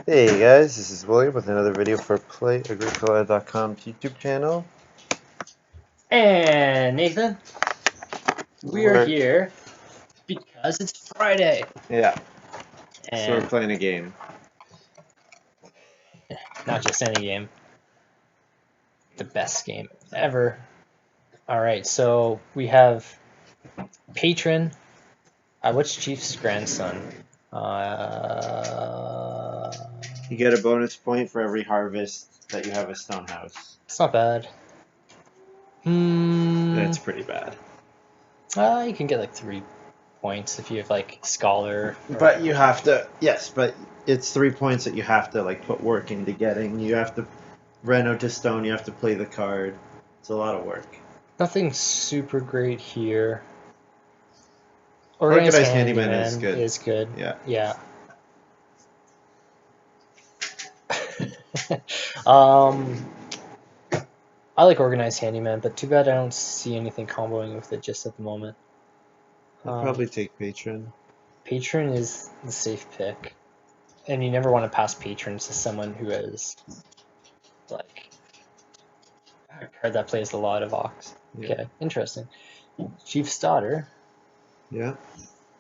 Hey guys, this is William with another video for Play-agricola.com YouTube channel. And Nathan, we are We're- here because it's Friday. Yeah, so we're And playing a game. not just any game, the best game ever. Alright, so we have Patron. What's Chief's grandson? You get a bonus point for every harvest that you have a stone house. It's not bad. That's pretty bad. You can get like 3 points if you have like Scholar. But you have to, yes, but it's 3 points that you have to like put work into getting. You have to reno to stone, you have to play the card. It's a lot of work. Nothing super great here. Organized Handyman is good. Is good. Yeah. Yeah. I like Organized Handyman, but too bad I don't see anything comboing with it just at the moment. I'd probably take Patron. Patron is the safe pick, and you never want to pass Patron to someone who has like a card that plays a lot of Ox. Yeah. Okay, interesting. Chief's Daughter. Yeah.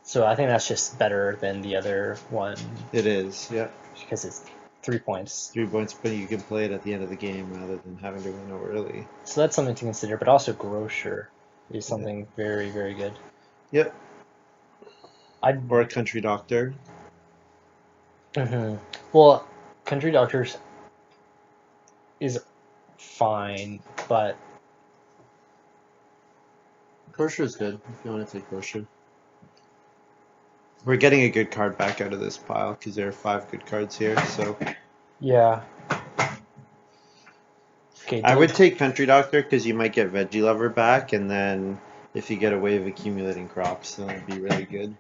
So I think that's just better than the other one. It is, yeah. Because it's 3 points. 3 points, but you can play it at the end of the game rather than having to reno early. So that's something to consider, but also Grocer is something very, very good. Yep. Or a Country Doctor. Well, Country Doctors is fine, but Grocer is good if you want to take Grocer. We're getting a good card back out of this pile because there are 5 good cards here, so. Yeah. Okay. I would take Country Doctor because you might get Veggie Lover back, and then if you get a wave of accumulating crops, then it'd be really good.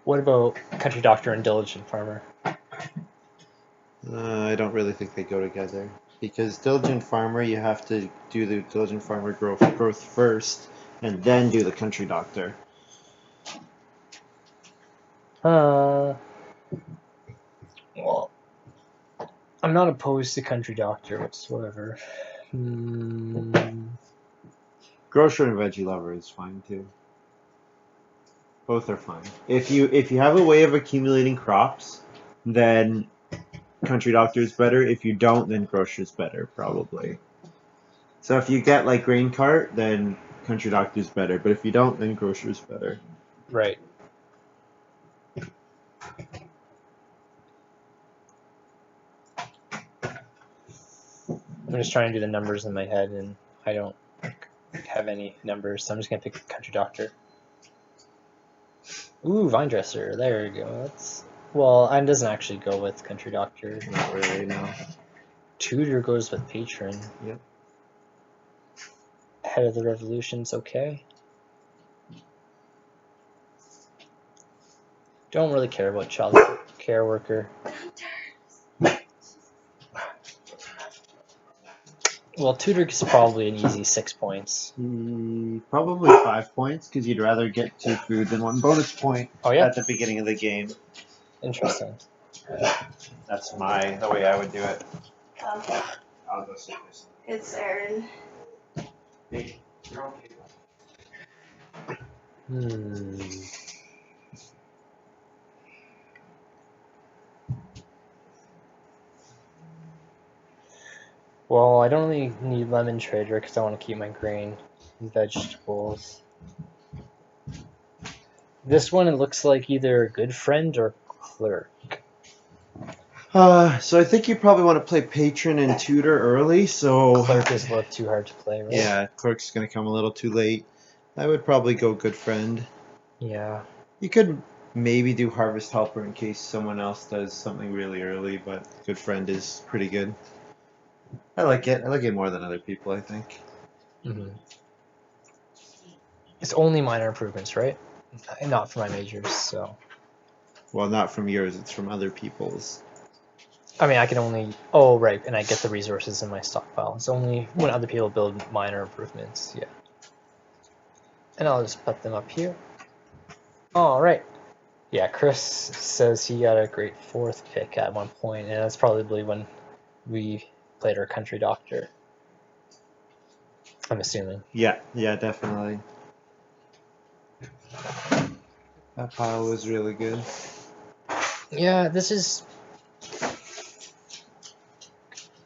What about Country Doctor and Diligent Farmer? I don't really think they go together because Diligent Farmer, you have to do the Diligent Farmer growth first, and then do the Country Doctor. Well, I'm not opposed to Country Doctor whatsoever. Grocer and Veggie Lover is fine too. Both are fine. If you have a way of accumulating crops, then Country Doctor is better. If you don't, then Grocer's better, probably. So if you get like Grain Cart, then Country Doctor's better. But if you don't, then Grocer's better. Right. I'm just trying to do the numbers in my head, and I don't have any numbers, so I'm just gonna pick Country Doctor. Ooh, Vine Dresser. There you go. Well, it doesn't actually go with Country Doctor. Not really, no. Tutor goes with Patron. Yep. Head of the Revolution's okay. Don't really care about child care worker. Well, Tutor is probably an easy 6 points. Probably 5 points because you'd rather get 2 food than 1 bonus point at the beginning of the game. Interesting. That's the way I would do it. I'll go see this. It's Aaron. Hey, you're okay. Well, I don't really need Lemon Trader because I want to keep my grain and vegetables. This one, it looks like either Good Friend or Clerk. So I think you probably want to play Patron and Tutor early, so... Clerk is a little too hard to play, right? Yeah, Clerk's going to come a little too late. I would probably go Good Friend. Yeah. You could maybe do Harvest Helper in case someone else does something really early, but Good Friend is pretty good. I like it. I like it more than other people, I think. It's only minor improvements, right? Not for my majors, so... Well, not from yours, it's from other people's. I mean, I can only... Oh, right, and I get the resources in my stockpile. It's only when other people build minor improvements, yeah. And I'll just put them up here. Alright. Yeah, Chris says he got a great 4th pick at one point, and that's probably when we played our country doctor. I'm assuming. Yeah, definitely. That pile was really good. Yeah, this is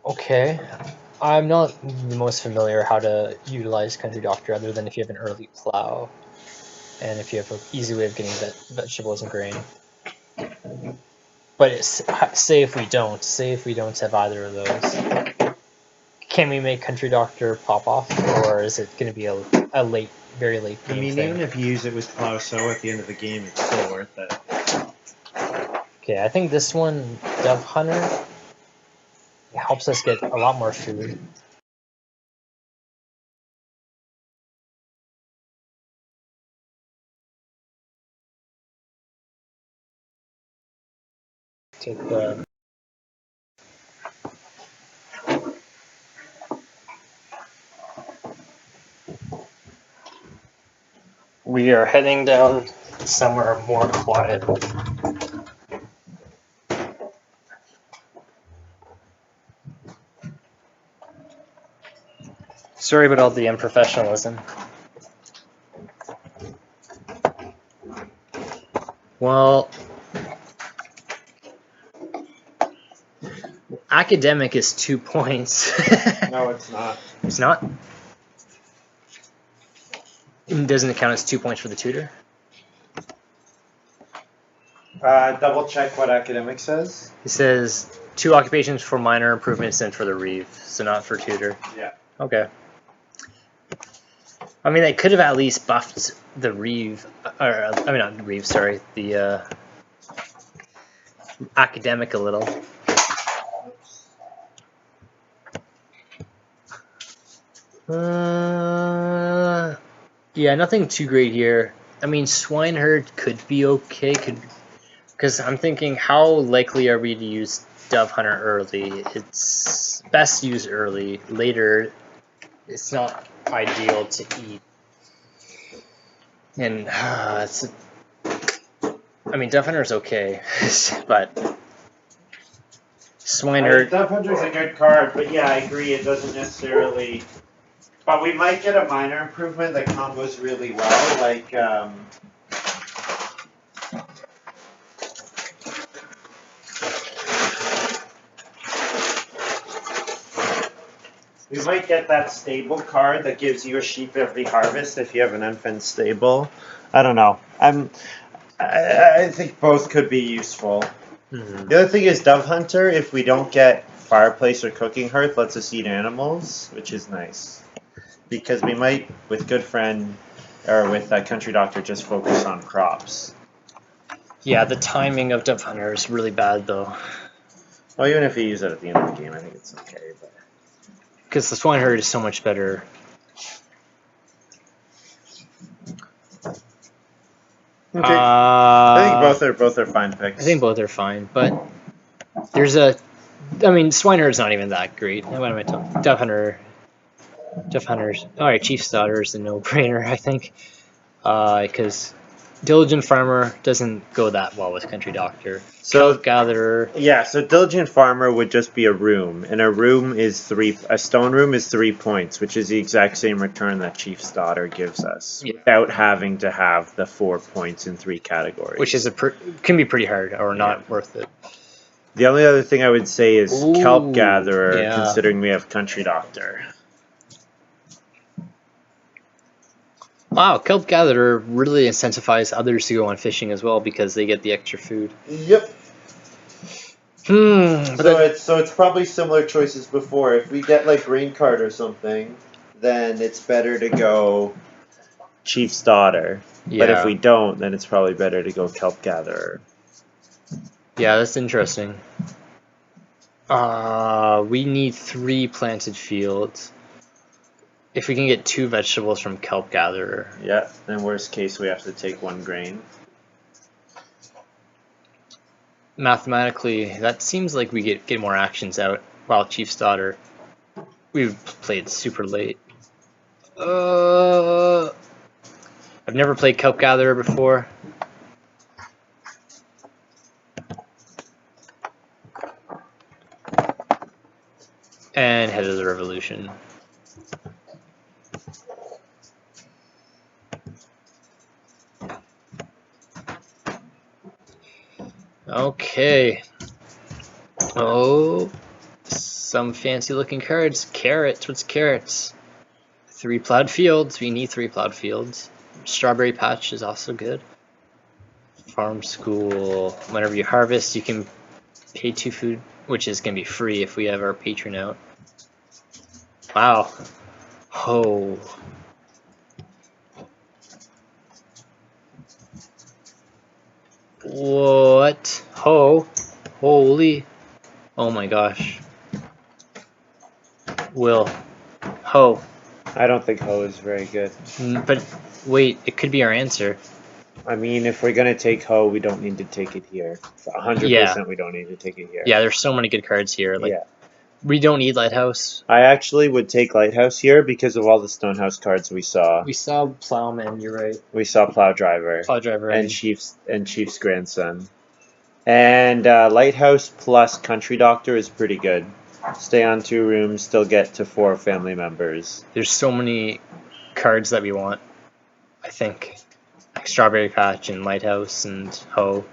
okay. I'm not the most familiar how to utilize country doctor other than if you have an early plow and if you have an easy way of getting vegetables and grain. But say if we don't have either of those, can we make country doctor pop off, or is it going to be a late, very late game thing? Even if you use it with plow sow at the end of the game, it's still worth it. Okay, I think this one, Dove Hunter, helps us get a lot more food. Take the We are heading down somewhere more quiet. Sorry about all the unprofessionalism. Well, academic is 2 points. No, it's not. It's not? Doesn't it count as 2 points for the tutor? Double check what academic says. It says 2 occupations for minor improvements and for the reeve, so not for tutor. Yeah. Okay. I mean, they could have at least buffed the reeve, or I mean, not the reeve, sorry, the academic a little. Yeah, nothing too great here. I mean, swineherd could be okay, because I'm thinking, how likely are we to use Dove Hunter early? It's best to use early. Later, it's not ideal to eat. And I mean, Dove Hunter is okay, but swineherd. Dove Hunter's a good card, but yeah, I agree. It doesn't necessarily. But we might get a minor improvement that combos really well, like. We might get that stable card that gives you a sheep every harvest if you have an unfenced stable. I don't know. I think both could be useful. Mm-hmm. The other thing is Dove Hunter, if we don't get fireplace or cooking hearth, lets us eat animals, which is nice. Because we might, with Good Friend, or with Country Doctor, just focus on crops. Yeah, the timing of Dove Hunter is really bad, though. Well, even if you use it at the end of the game, I think it's okay. Because the swineherd is so much better. Okay. I think both are fine picks. I think both are fine, but there's I mean, swineherd's not even that great. What am I talking? Dove Hunter's. Alright, Chief's Daughter is a no-brainer, I think. Because Diligent Farmer doesn't go that well with Country Doctor. So Kelp Gatherer. Yeah, so Diligent Farmer would just be a room, and a stone room is 3 points, which is the exact same return that Chief's Daughter gives us, without having to have the 4 points in 3 categories. Which is can be pretty hard, or not worth it. The only other thing I would say is Kelp Gatherer, considering we have Country Doctor. Wow, Kelp Gatherer really incentivizes others to go on fishing as well because they get the extra food. Yep. So it's probably similar choices before. If we get like Rain Card or something, then it's better to go Chief's Daughter. Yeah. But if we don't, then it's probably better to go Kelp Gatherer. Yeah, that's interesting. We need 3 planted fields. If we can get 2 vegetables from Kelp Gatherer. Yeah, then worst case we have to take 1 grain. Mathematically, that seems like we get more actions out, while Chief's Daughter, we played super late. I've never played Kelp Gatherer before. And Head of the Revolution. Okay. Oh, some fancy looking cards. Carrots. What's carrots? 3 plowed fields. We need 3 plowed fields. Strawberry patch is also good. Farm school. Whenever you harvest, you can pay 2 food, which is going to be free if we have our patron out. Wow. Oh. What? Ho. Holy. Oh my gosh. Will. Ho. I don't think Ho is very good. But wait, it could be our answer. I mean, if we're gonna take Ho, we don't need to take it here. 100%, we don't need to take it here. Yeah, there's so many good cards here. Like, yeah. we don't need Lighthouse. I actually would take Lighthouse here because of all the Stonehouse cards we saw. We saw Plowman, you're right. We saw Plow Driver. Plow Driver. And Chief's Grandson. And Lighthouse plus Country Doctor is pretty good. Stay on 2 rooms, still get to 4 family members. There's so many cards that we want, I think. Like Strawberry Patch and Lighthouse and Ho.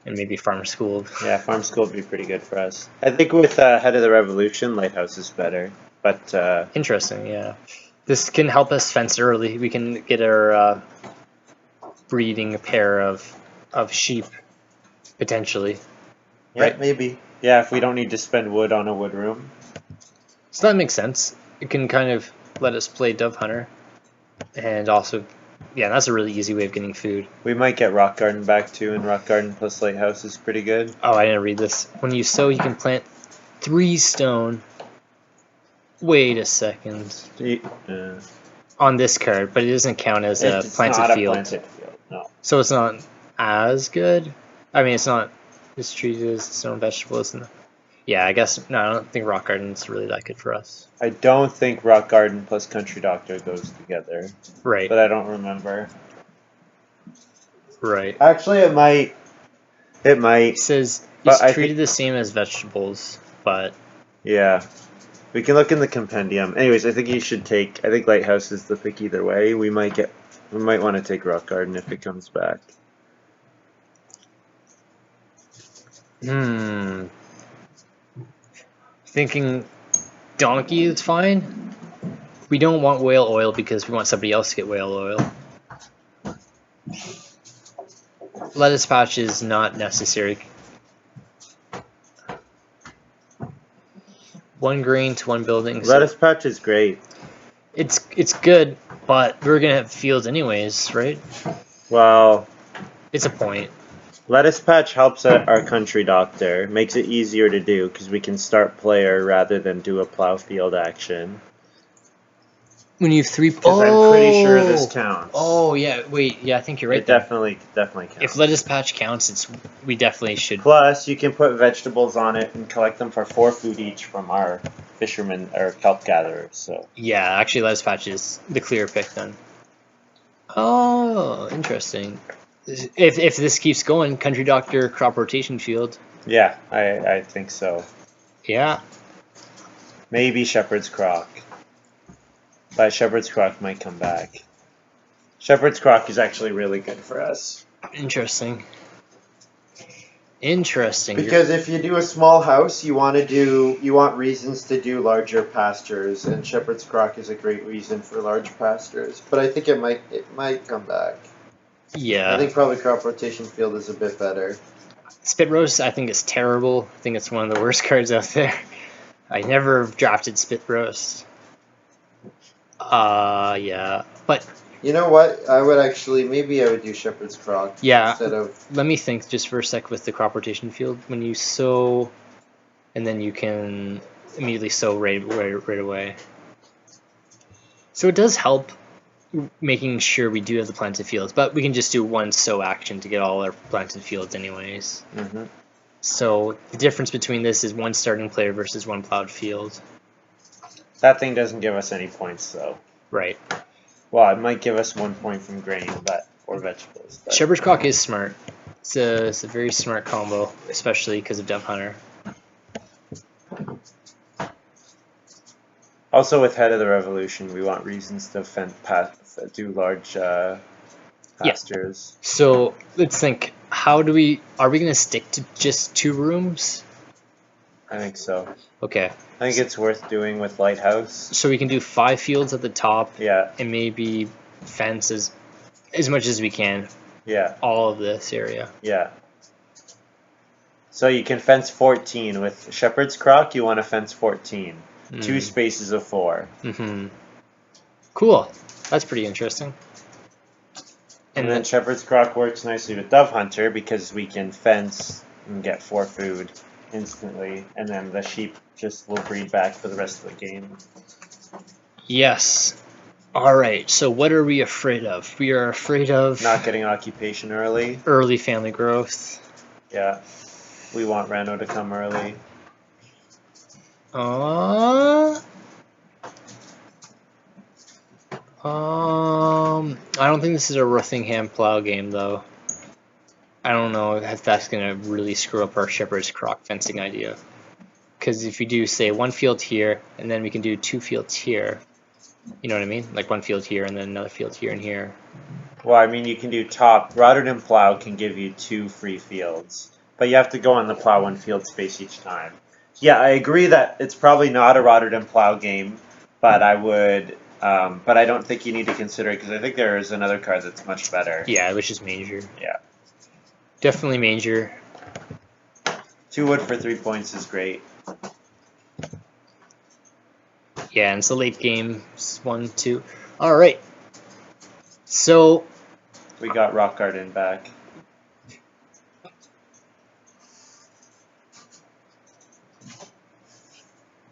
And maybe Farm School. Yeah, Farm School would be pretty good for us. I think with Head of the Revolution, Lighthouse is better. But interesting, yeah. This can help us fence early. We can get our breeding a pair of sheep, potentially. Yeah, right? Maybe. Yeah, if we don't need to spend wood on a wood room. So that makes sense. It can kind of let us play Dove Hunter. And also, yeah, that's a really easy way of getting food. We might get Rock Garden back too, and Rock Garden plus Lighthouse is pretty good. Oh, I didn't read this. When you sow, you can plant 3 stone. Wait a second. On this card, but it doesn't count as a planted field. No. So it's not as good? I mean, it's not as treated as stone vegetable, isn't it? Yeah, I guess, no, I don't think Rock Garden's really that good for us. I don't think Rock Garden plus Country Doctor goes together. Right. But I don't remember. Right. Actually, it might. It might. It says it's treated the same as vegetables, but... Yeah. We can look in the compendium. Anyways, I think you should take... I think Lighthouse is the pick either way. We might want to take Rock Garden if it comes back. Thinking donkey is fine. We don't want whale oil because we want somebody else to get whale oil. Lettuce patch is not necessary. 1 grain to 1 building. Lettuce patch is great. It's good, but we're gonna have fields anyways, right? Well, it's a point. Lettuce patch helps our Country Doctor. Makes it easier to do because we can start player rather than do a plow field action. When you have 3... Because I'm pretty sure this counts. Oh, yeah. Wait, yeah, I think you're right. It definitely counts. If lettuce patch counts, we definitely should... Plus, you can put vegetables on it and collect them for 4 food each from our fishermen or kelp gatherers. So yeah, actually, lettuce patch is the clear pick then. Oh, interesting. If this keeps going, Country Doctor crop rotation field. Yeah, I think so. Yeah. Maybe Shepherd's Crock. But Shepherd's Crock might come back. Shepherd's Crock is actually really good for us. Interesting. Interesting. Because if you do a small house, you want reasons to do larger pastures, and Shepherd's Crock is a great reason for large pastures. But I think it might come back. Yeah. I think probably crop rotation field is a bit better. Spit Roast, I think, is terrible. I think it's one of the worst cards out there. I never drafted Spit Roast. Yeah. But... You know what? Maybe I would do Shepherd's Crock. Yeah. Instead of... Let me think just for a sec with the crop rotation field. When you sow, and then you can immediately sow right away. So it does help making sure we do have the planted fields, but we can just do 1 sow action to get all our planted fields anyways. Mm-hmm. So the difference between this is 1 starting player versus 1 plowed field. That thing doesn't give us any points, though. Right. Well, it might give us 1 point from grain, or vegetables. But. Shepherd's Crock is smart. It's a very smart combo, especially because of Dove Hunter. Also, with Head of the Revolution, we want reasons to do large pastures. So let's think. Are we gonna stick to just 2 rooms? I think so. Okay. I think it's worth doing with Lighthouse. So we can do 5 fields at the top. Yeah. And maybe fence as much as we can. Yeah. All of this area. Yeah. So you can fence 14 with Shepherd's Crock. You want to fence 14. 2 spaces of 4. Cool. That's pretty interesting. And then Shepherd's Crock works nicely with Dove Hunter because we can fence and get 4 food instantly, and then the sheep just will breed back for the rest of the game. Yes. Alright, so what are we afraid of? We are afraid of... Not getting occupation early. Early family growth. Yeah. We want Reno to come early. I don't think this is a Ruthingham plow game, though. I don't know if that's going to really screw up our Shepherd's Crock fencing idea. Because if we do, say, 1 field here, and then we can do 2 fields here. You know what I mean? Like 1 field here, and then another field here and here. Well, I mean, you can do top. Rotterdam Plow can give you 2 free fields. But you have to go on the plow 1 field space each time. Yeah, I agree that it's probably not a Rotterdam Plow game, but I would... but I don't think you need to consider it because I think there is another card that's much better. Yeah, which is Manger. Yeah. Definitely Manger. 2 wood for 3 points is great. Yeah, and it's a late game. 1, 2. Alright. So... We got Rock Garden back.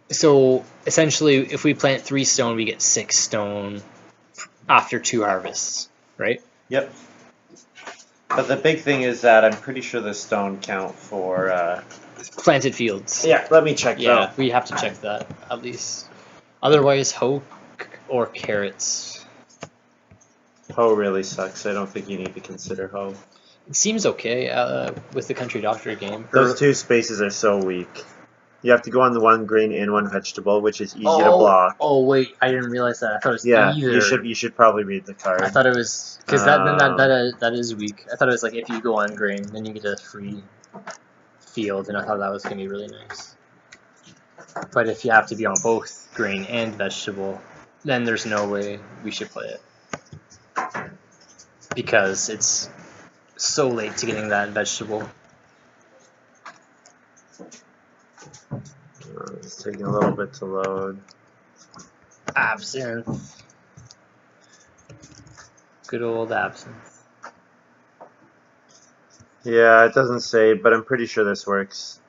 So, essentially, if we plant 3 stone, we get 6 stone after 2 harvests, right? Yep. But the big thing is that I'm pretty sure the stone count for... Planted fields. Yeah, let me check that. Yeah, we have to check that, at least. Otherwise, hoe or carrots. Hoe really sucks. I don't think you need to consider hoe. It seems okay with the Country Doctor game. Those 2 spaces are so weak. You have to go on the 1 grain and 1 vegetable, which is easy to block. Oh wait, I didn't realize that. I thought it was either. You should probably read the card. I thought it was because that is weak. I thought it was like if you go on grain, then you get a free field, and I thought that was gonna be really nice. But if you have to be on both grain and vegetable, then there's no way we should play it because it's so late to getting that vegetable. It's taking a little bit to load. Absinthe. Good old absinthe. Yeah, it doesn't say, but I'm pretty sure this works.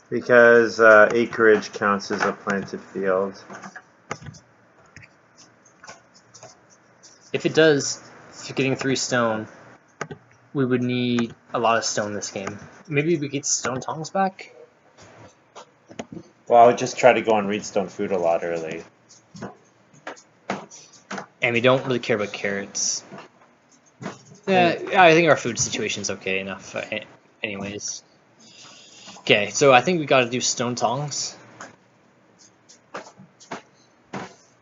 Because acreage counts as a planted field. If it does, if you're getting 3 stone, we would need a lot of stone this game. Maybe we get stone tongs back? Well, I would just try to go on Reedstone Food a lot early. And we don't really care about carrots. Yeah, I think our food situation's okay enough anyways. Okay, so I think we gotta do stone tongs.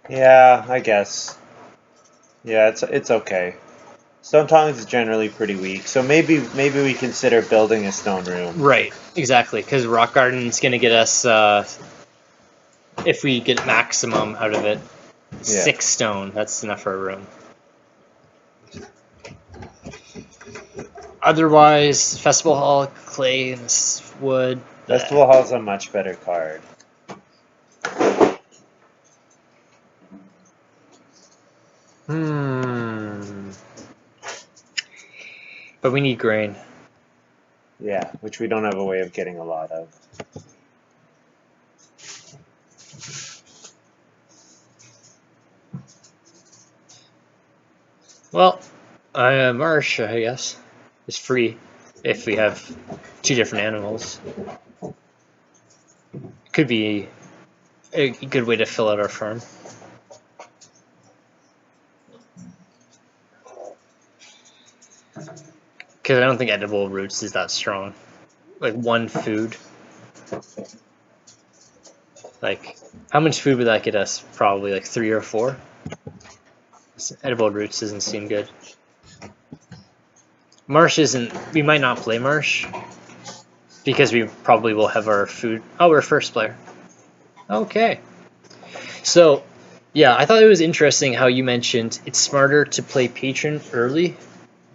Yeah, I guess. Yeah, it's okay. Stone tongs is generally pretty weak, so maybe we consider building a stone room. Right, exactly, because Rock Garden's gonna get us, if we get maximum out of it, 6 stone. That's enough for a room. Otherwise, Festival Hall, clay, and wood. Festival Hall's a much better card. But we need grain. Yeah, which we don't have a way of getting a lot of. Well, marsh, I guess, is free if we have 2 different animals. Could be a good way to fill out our farm. Because I don't think edible roots is that strong. Like 1 food. Like, how much food would that get us? Probably like 3 or 4. Edible roots doesn't seem good. Marsh isn't. We might not play Marsh because we probably will have our food. Oh, we're first player. Okay. So, yeah, I thought it was interesting how you mentioned it's smarter to play patron early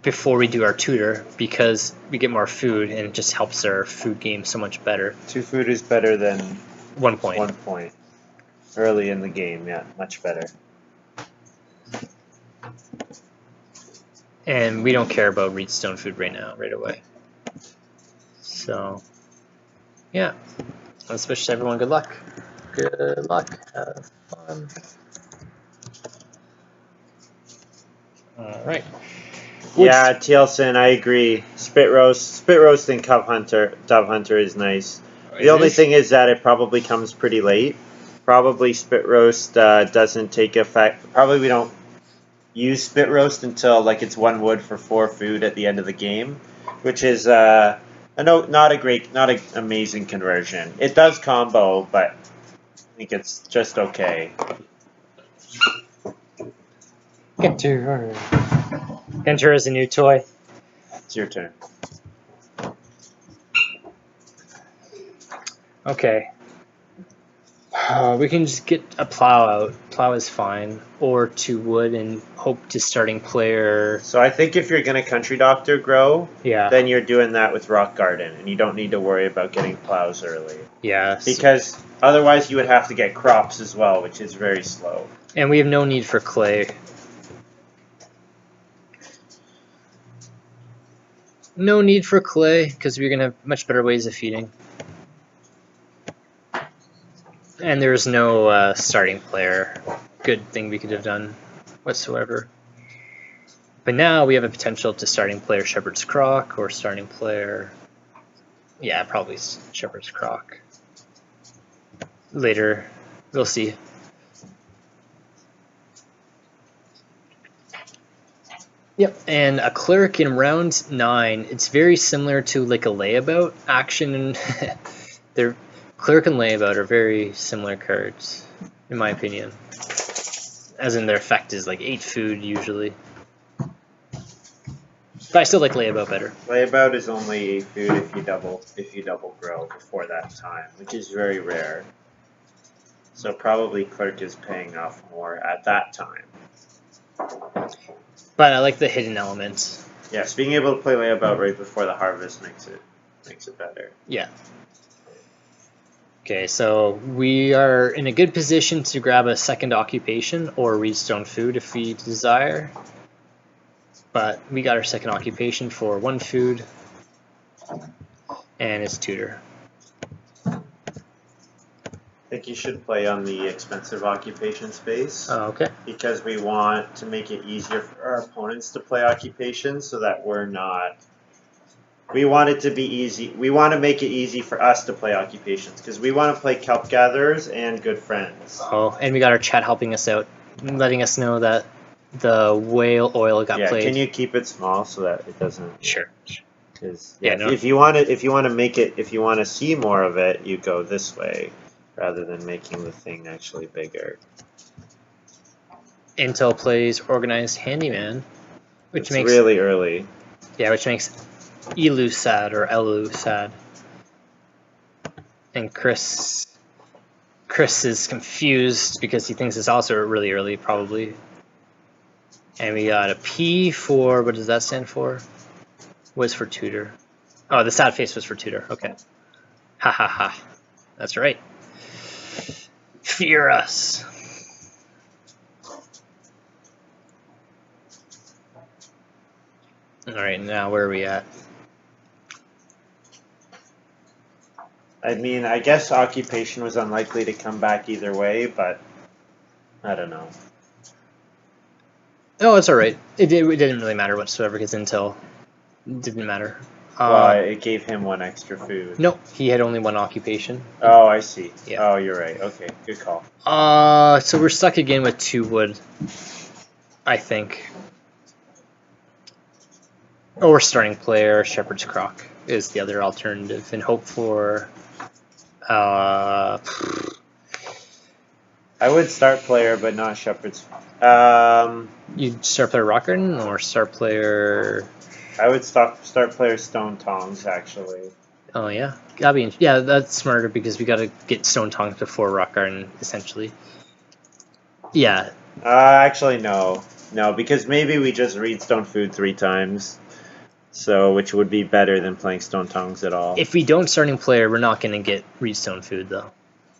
before we do our tutor because we get more food and it just helps our food game so much better. 2 food is better than 1 point. 1 point. Early in the game, yeah, much better. And we don't care about Reedstone food right now, right away. So, yeah. Let's wish everyone good luck. Good luck. Have fun. Alright. Yeah, Tielson, I agree. Spit roast and dove hunter is nice. The only thing is that it probably comes pretty late. Probably spit roast doesn't take effect. Probably we don't use spit roast until like it's 1 wood for 4 food at the end of the game, which is not an amazing conversion. It does combo, but I think it's just okay. Enter is a new toy. It's your turn. Okay. We can just get a plow out. Plow is fine. Or 2 wood and hope to starting player. So I think if you're going to country doctor grow, Yeah. then you're doing that with rock garden, and you don't need to worry about getting plows early. Yeah. Because otherwise you would have to get crops as well, which is very slow. And we have no need for clay. No need for clay, because we're going to have much better ways of feeding. And there's no starting player. Good thing we could have done whatsoever. But now we have a potential to starting player Shepherd's Croc or starting player... Yeah, probably Shepherd's Croc. Later, we'll see. Yep, and a cleric in round 9, it's very similar to like a layabout action. And they're cleric and layabout are very similar cards, in my opinion. As in their effect is like 8 food usually. But I still like layabout better. Layabout is only 8 food if you double grow before that time, which is very rare. So probably clerk is paying off more at that time. But I like the hidden elements. Yes, being able to play layabout right before the harvest makes it better. Yeah. Okay, so we are in a good position to grab a second occupation or Reedstone food if we desire. But we got our second occupation for 1 food, and it's tutor. I think you should play on the expensive occupation space. Oh, okay. Because we want to make it easier for our opponents to play occupations so that we're not... We want it to be easy. We want to make it easy for us to play occupations because we want to play kelp gatherers and good friends. Oh, and we got our chat helping us out, letting us know that the whale oil got played. Can you keep it small so that it doesn't... Sure. Because no. if you want to see more of it, you go this way rather than making the thing actually bigger. Intel plays Organized Handyman, which makes really early. Yeah, which makes Elu sad or Elu sad. And Chris is confused because he thinks it's also really early, probably. And we got a P for, what does that stand for? Was for tutor. Oh, the sad face was for tutor. Okay. Ha ha ha. That's right. Fear us. Alright, now where are we at? I mean, I guess occupation was unlikely to come back either way, but I don't know. Oh, it's alright. It didn't really matter whatsoever because Intel didn't matter. Well, it gave him 1 extra food. Nope, he had only 1 occupation. Oh, I see. Yeah. Oh, you're right. Okay, good call. So we're stuck again with 2 wood, I think. Or starting player, Shepherd's Crock is the other alternative, and hope for. I would start player, but not Shepherd's. You'd start player Rock Garden or start player. I would start player Stone Tongs actually. Oh yeah, yeah. That's smarter because we got to get Stone Tongs before Rock Garden, essentially. Yeah. Actually, no, because maybe we just read Stone Food 3 times, so which would be better than playing Stone Tongs at all. If we don't starting player, we're not going to get Redstone Food though.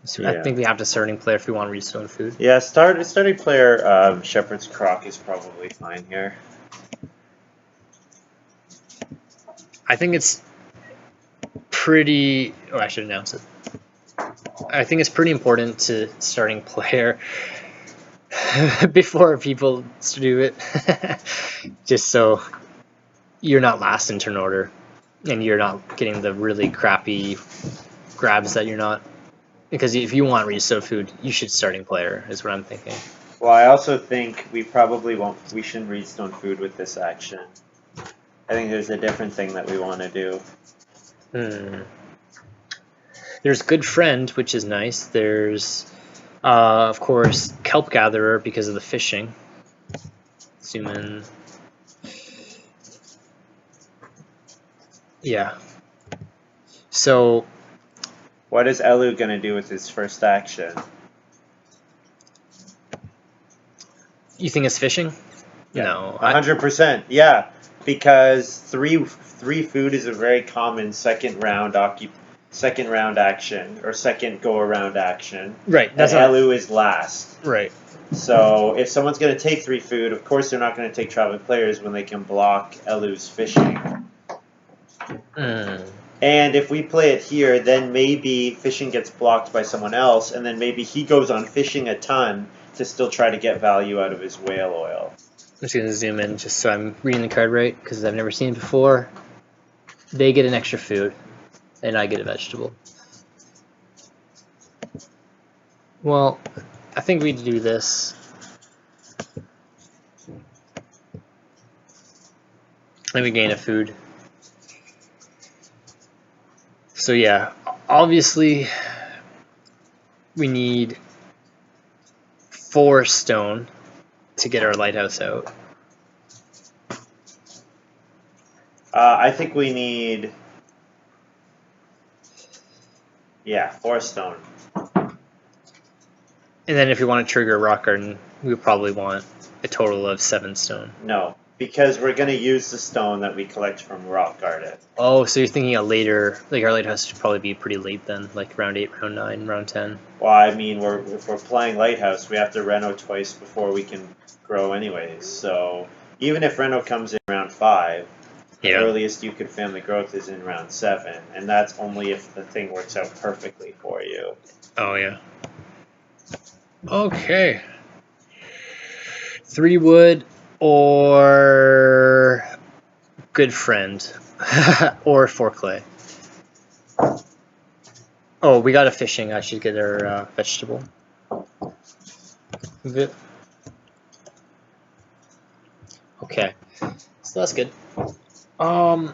So Yeah. I think we have to starting player if we want Redstone Food. Yeah, starting player Shepherd's Crock is probably fine here. I think it's pretty. Oh, I should announce it. I think it's pretty important to starting player before people do it, just so you're not last in turn order, and you're not getting the really crappy grabs that you're not. Because if you want Redstone Food, you should starting player. Is what I'm thinking. Well, I also think we probably won't. We shouldn't read Stone Food with this action. I think there's a different thing that we want to do. There's Good Friend, which is nice. There's, of course, Kelp Gatherer because of the fishing. Zoom in. Yeah. So. What is Elu going to do with his first action? You think it's fishing? Yeah, No. 100%. Yeah, because three food is a very common second round action or second go around action. Right. That's and Elu is last. Right. So if someone's going to take 3 food, of course they're not going to take traveling players when they can block Elu's fishing. And if we play it here, then maybe fishing gets blocked by someone else, and then maybe he goes on fishing a ton to still try to get value out of his whale oil. I'm just going to zoom in just so I'm reading the card right, because I've never seen it before. They get an extra food, and I get a vegetable. Well, I think we do this. And we gain a food. So yeah, obviously we need 4 stone to get our lighthouse out. I think we need, 4 stone. And then if we want to trigger a rock garden, we would probably want a total of 7 stone. No, because we're going to use the stone that we collect from rock garden. Oh, so you're thinking a later, like our lighthouse should probably be pretty late then, like round 8, round 9, round 10. Well, I mean, if we're playing lighthouse, we have to reno twice before we can grow anyways. So even if reno comes in round 5, the earliest you could family growth is in round 7, and that's only if the thing works out perfectly for you. Oh yeah. Okay. 3 wood or Good Friend or 4 clay. Oh, we got a fishing. I should get our vegetable. Okay, so that's good. I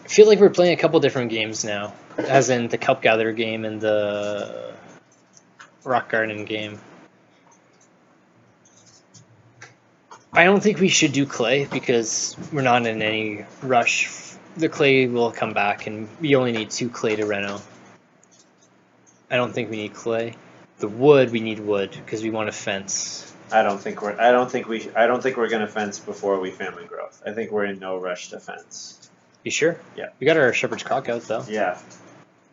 feel like we're playing a couple different games now, as in the Kelp Gatherer game and the Rock Garden game. I don't think we should do clay because we're not in any rush. The clay will come back, and we only need 2 clay to reno. I don't think we need clay. The wood, we need wood because we want a fence. I don't think we're gonna fence before we family growth. I think we're in no rush to fence. You sure? Yeah. We got our shepherd's crock out though. Yeah.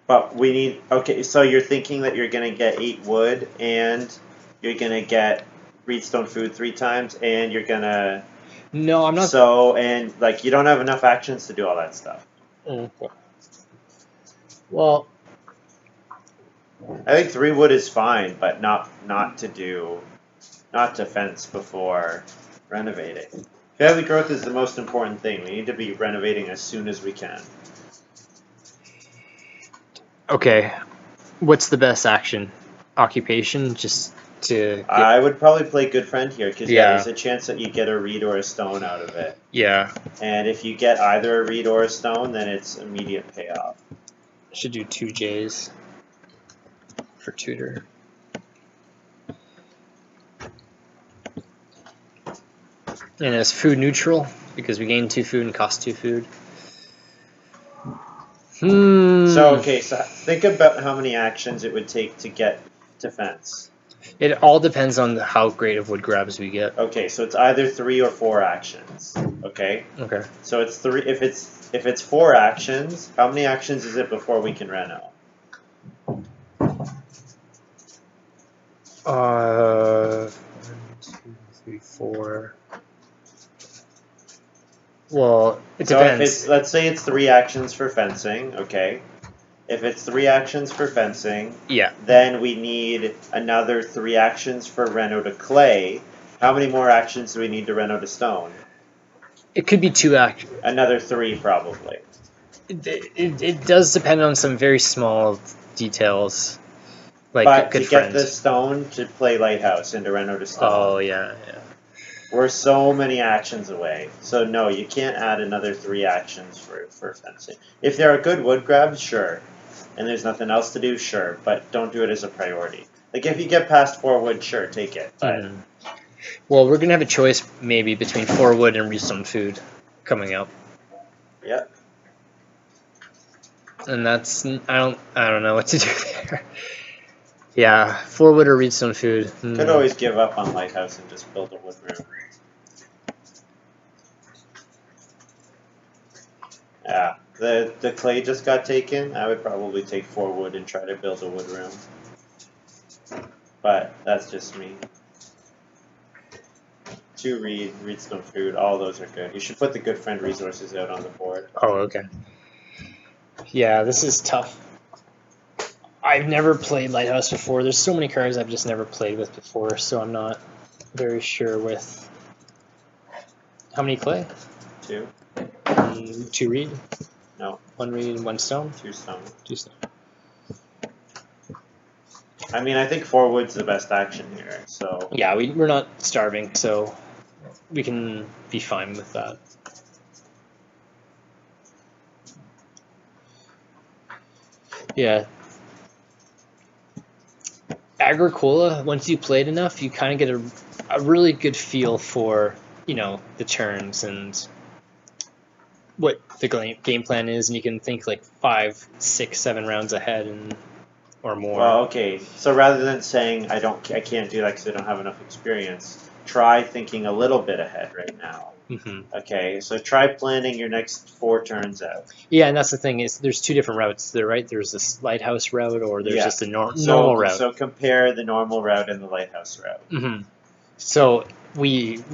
But we need, okay, so you're thinking that you're gonna get 8 wood and you're gonna get Redstone food 3 times and you're gonna. No, I'm not. So, and like you don't have enough actions to do all that stuff. Okay. Well, I think 3 wood is fine, but not to fence before renovating. Family growth is the most important thing. We need to be renovating as soon as we can. okay. What's the best action? Occupation? Just to get. I would probably play Good Friend here because Yeah. there's a chance that you get a reed or a stone out of it. Yeah. And if you get either a reed or a stone, then it's immediate payoff. Should do 2 J's for tutor. And it's food neutral because we gain 2 food and cost 2 food. So think about how many actions it would take to get defense. It all depends on how great of wood grabs we get. Okay, so it's either 3 or 4 actions. Okay. Okay. So it's 3. If it's 4 actions, how many actions is it before we can reno? 1, 2, 3, 4. Well, it depends. So let's say it's 3 actions for fencing. Okay. If it's 3 actions for fencing, Yeah. then we need another 3 actions for reno to clay. How many more actions do we need to reno to stone? It could be 2 actions. Another 3 probably. It does depend on some very small details. Like But good to friends. get the stone to play lighthouse and to reno to stone. Oh, yeah. We're so many actions away. So no, you can't add another 3 actions for fencing. If there are good wood grabs, sure. And there's nothing else to do, sure. But don't do it as a priority. Like if you get past 4 wood, sure, take it. But Well, we're gonna have a choice maybe between 4 wood and redstone food coming up. Yep. And that's I don't know what to do there. Yeah, 4 wood or redstone food. Could always give up on lighthouse and just build a wood room. Yeah. The clay just got taken. I would probably take 4 wood and try to build a wood room. But that's just me. 2 redstone food, all those are good. You should put the good friend resources out on the board. Oh, okay. Yeah, this is tough. I've never played Lighthouse before. There's so many cards I've just never played with before, so I'm not very sure with... How many clay? 2. 2 reed? No. 1 reed and 1 stone? 2 stone. 2 stone. I mean, I think 4 wood's the best action here, so... Yeah, we're not starving, so we can be fine with that. Yeah. Agricola, once you played enough, you kind of get a really good feel for, you know, the turns and what the game plan is, and you can think like 5, 6, 7 rounds ahead and or more. Well, okay. So rather than saying I can't do that because I don't have enough experience, try thinking a little bit ahead right now. Okay, so try planning your next 4 turns out. Yeah, and that's the thing is there's 2 different routes there, right? There's this lighthouse route, or there's just a normal route. So compare the normal route and the lighthouse route. So we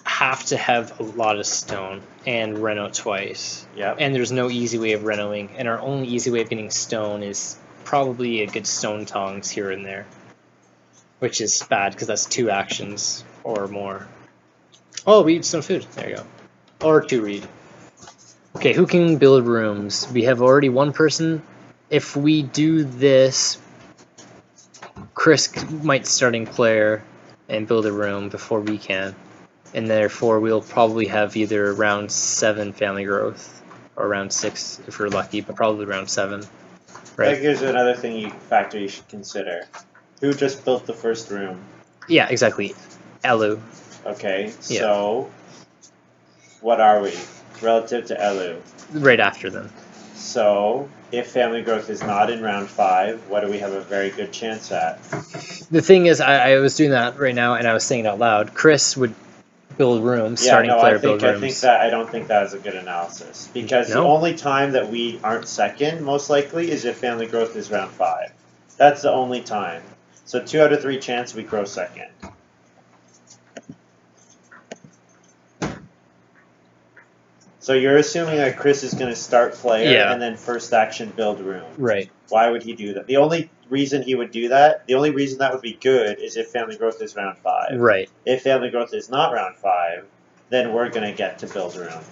have to have a lot of stone and reno twice. Yep. And there's no easy way of renoing, and our only easy way of getting stone is probably a good stone tongs here and there, which is bad because that's 2 actions or more. Oh, reed stone food. There you go. Or 2 reed. Okay, who can build rooms? We have already 1 person. If we do this, Chris might starting player and build a room before we can. And therefore, we'll probably have either round 7 family growth or round 6 if we're lucky, but probably round 7. Right? I think there's another factor you should consider. Who just built the first room? Yeah, exactly. Elu. Okay, Yeah. so what are we relative to Elu? Right after them. So if family growth is not in round 5, what do we have a very good chance at? The thing is, I was doing that right now, and I was saying it out loud. Chris would build rooms, build rooms. I don't think that is a good analysis because the only time that we aren't second, most likely, is if family growth is round 5. That's the only time. So 2 out of 3 chance we grow second. So you're assuming that Chris is going to start player and then first action build room. Right. Why would he do that? The only reason he would do that, the only reason that would be good is if family growth is round 5. Right. If family growth is not round 5, then we're going to get to build room.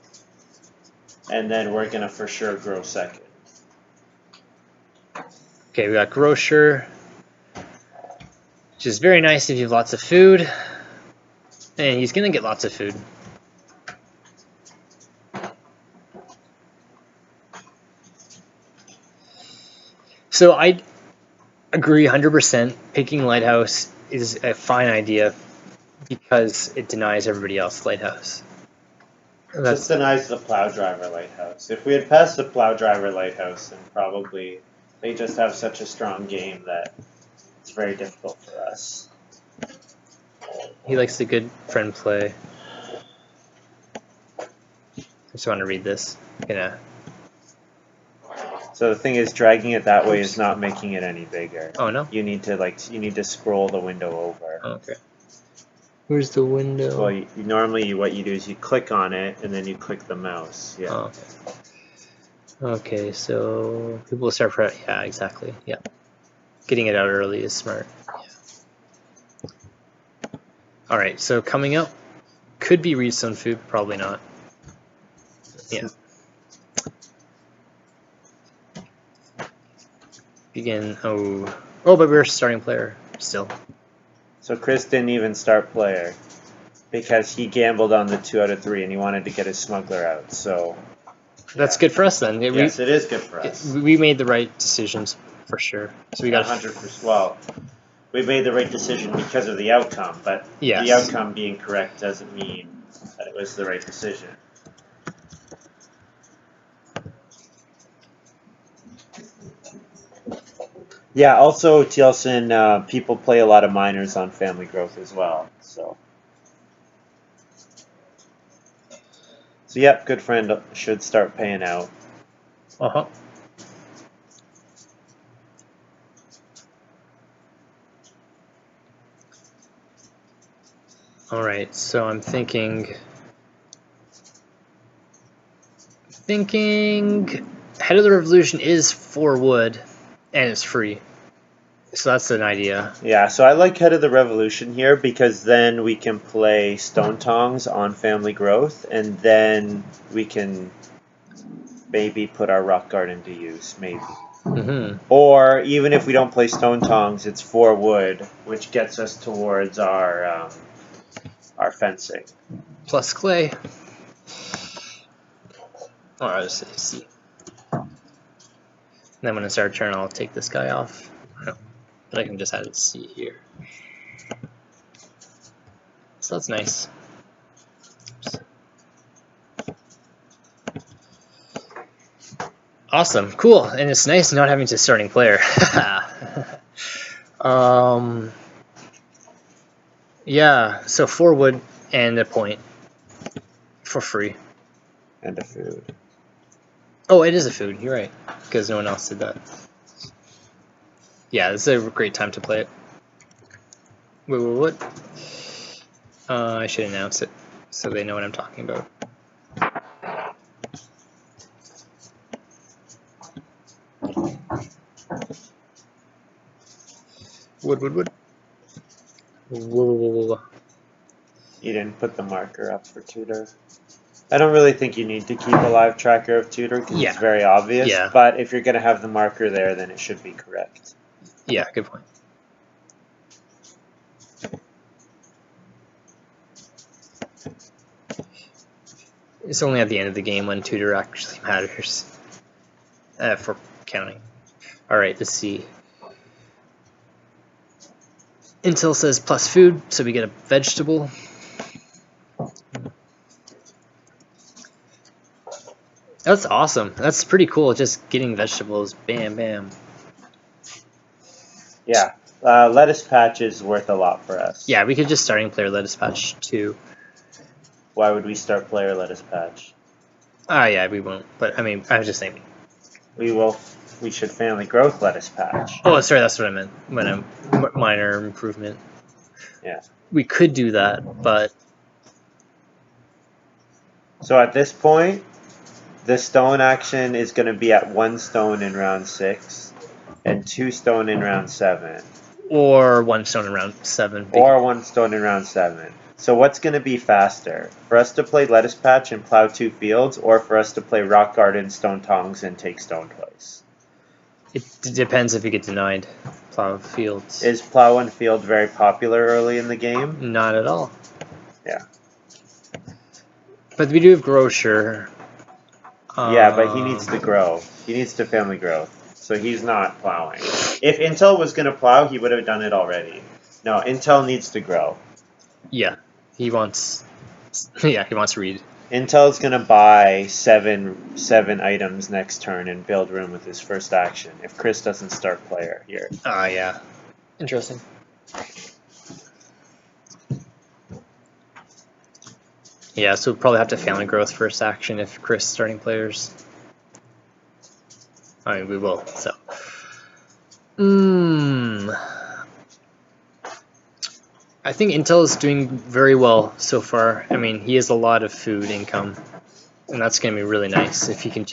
And then we're going to for sure grow second. Okay, we got grocer. which is very nice if you have lots of food. And he's going to get lots of food. So I agree 100%. Picking Lighthouse is a fine idea because it denies everybody else Lighthouse. Just denies the plow driver Lighthouse. If we had passed the plow driver Lighthouse, then probably they just have such a strong game that it's very difficult for us. He likes the good friend play. I just want to read this. Gonna. So the thing is, dragging it that way is not making it any bigger. Oh no. You need to scroll the window over. Oh, okay. Where's the window? Well, normally what you do is you click on it and then you click the mouse. Yeah. Oh, okay. Okay, so people will start. Yeah, exactly. Yeah. Getting it out early is smart. Yeah. All right. So coming up could be Redstone food. Probably not. Yeah. Begin. Oh, but we're starting player still. So Chris didn't even start player because he gambled on the 2 out of 3 and he wanted to get his smuggler out. So that's good for us then. Yes, it is good for us. We made the right decisions for sure. So we got 100%. Well, we made the right decision because of the outcome, but yes. The outcome being correct doesn't mean that it was the right decision. Yeah, also, Tielson, people play a lot of miners on Family Growth as well. So yep, good friend should start paying out. Uh-huh. All right, so I'm thinking Head of the Revolution is 4 wood, and it's free. So that's an idea. Yeah, so I like Head of the Revolution here because then we can play Stone Tongs on Family Growth, and then we can maybe put our Rock Garden to use, maybe. Mm-hmm. Or even if we don't play Stone Tongs, it's 4 wood, which gets us towards our fencing. Plus clay. Oh, I'll just see. And then when it's our turn, I'll take this guy off. No, but I can just add a C here. So that's nice. Oops. Awesome, cool, and it's nice not having to starting player. Yeah, so 4 wood and a point for free. And a food. Oh, it is a food. You're right, because no one else did that. Yeah, this is a great time to play it. Wait, what? I should announce it so they know what I'm talking about. Wood. Whoa. You didn't put the marker up for tutor. I don't really think you need to keep a live tracker of tutor because it's very obvious. Yeah. But if you're going to have the marker there, then it should be correct. Yeah, good point. It's only at the end of the game when tutor actually matters for counting. All right, let's see. Intel says plus food, so we get a vegetable. That's awesome. That's pretty cool, just getting vegetables. Bam, bam. Yeah. Lettuce patch is worth a lot for us. Yeah, we could just starting player lettuce patch too. Why would we start player lettuce patch? Yeah, we won't. But I mean, I was just saying. We should family growth lettuce patch. Oh, sorry, that's what I meant. When a minor improvement. Yeah. We could do that, but. So at this point, the stone action is going to be at 1 stone in round 6 and 2 stone in round 7. Or 1 stone in round 7. Or 1 stone in round 7. So what's going to be faster? For us to play lettuce patch and plow 2 fields, or for us to play rock garden, stone tongs, and take stone twice? It depends if you get denied plow fields. Is plow and field very popular early in the game? Not at all. Yeah. But we do have grocer. Yeah, but he needs to grow. He needs to family growth. So he's not plowing. If Intel was going to plow, he would have done it already. No, Intel needs to grow. Yeah, he wants. Yeah, he wants read. Intel's going to buy seven items next turn and build room with his first action if Chris doesn't start player here. Ah, yeah. Interesting. Yeah, so we'll probably have to family growth first action if Chris starting players. I mean, we will, so. I think Intel is doing very well so far. I mean, he has a lot of food income, and that's going to be really nice if he can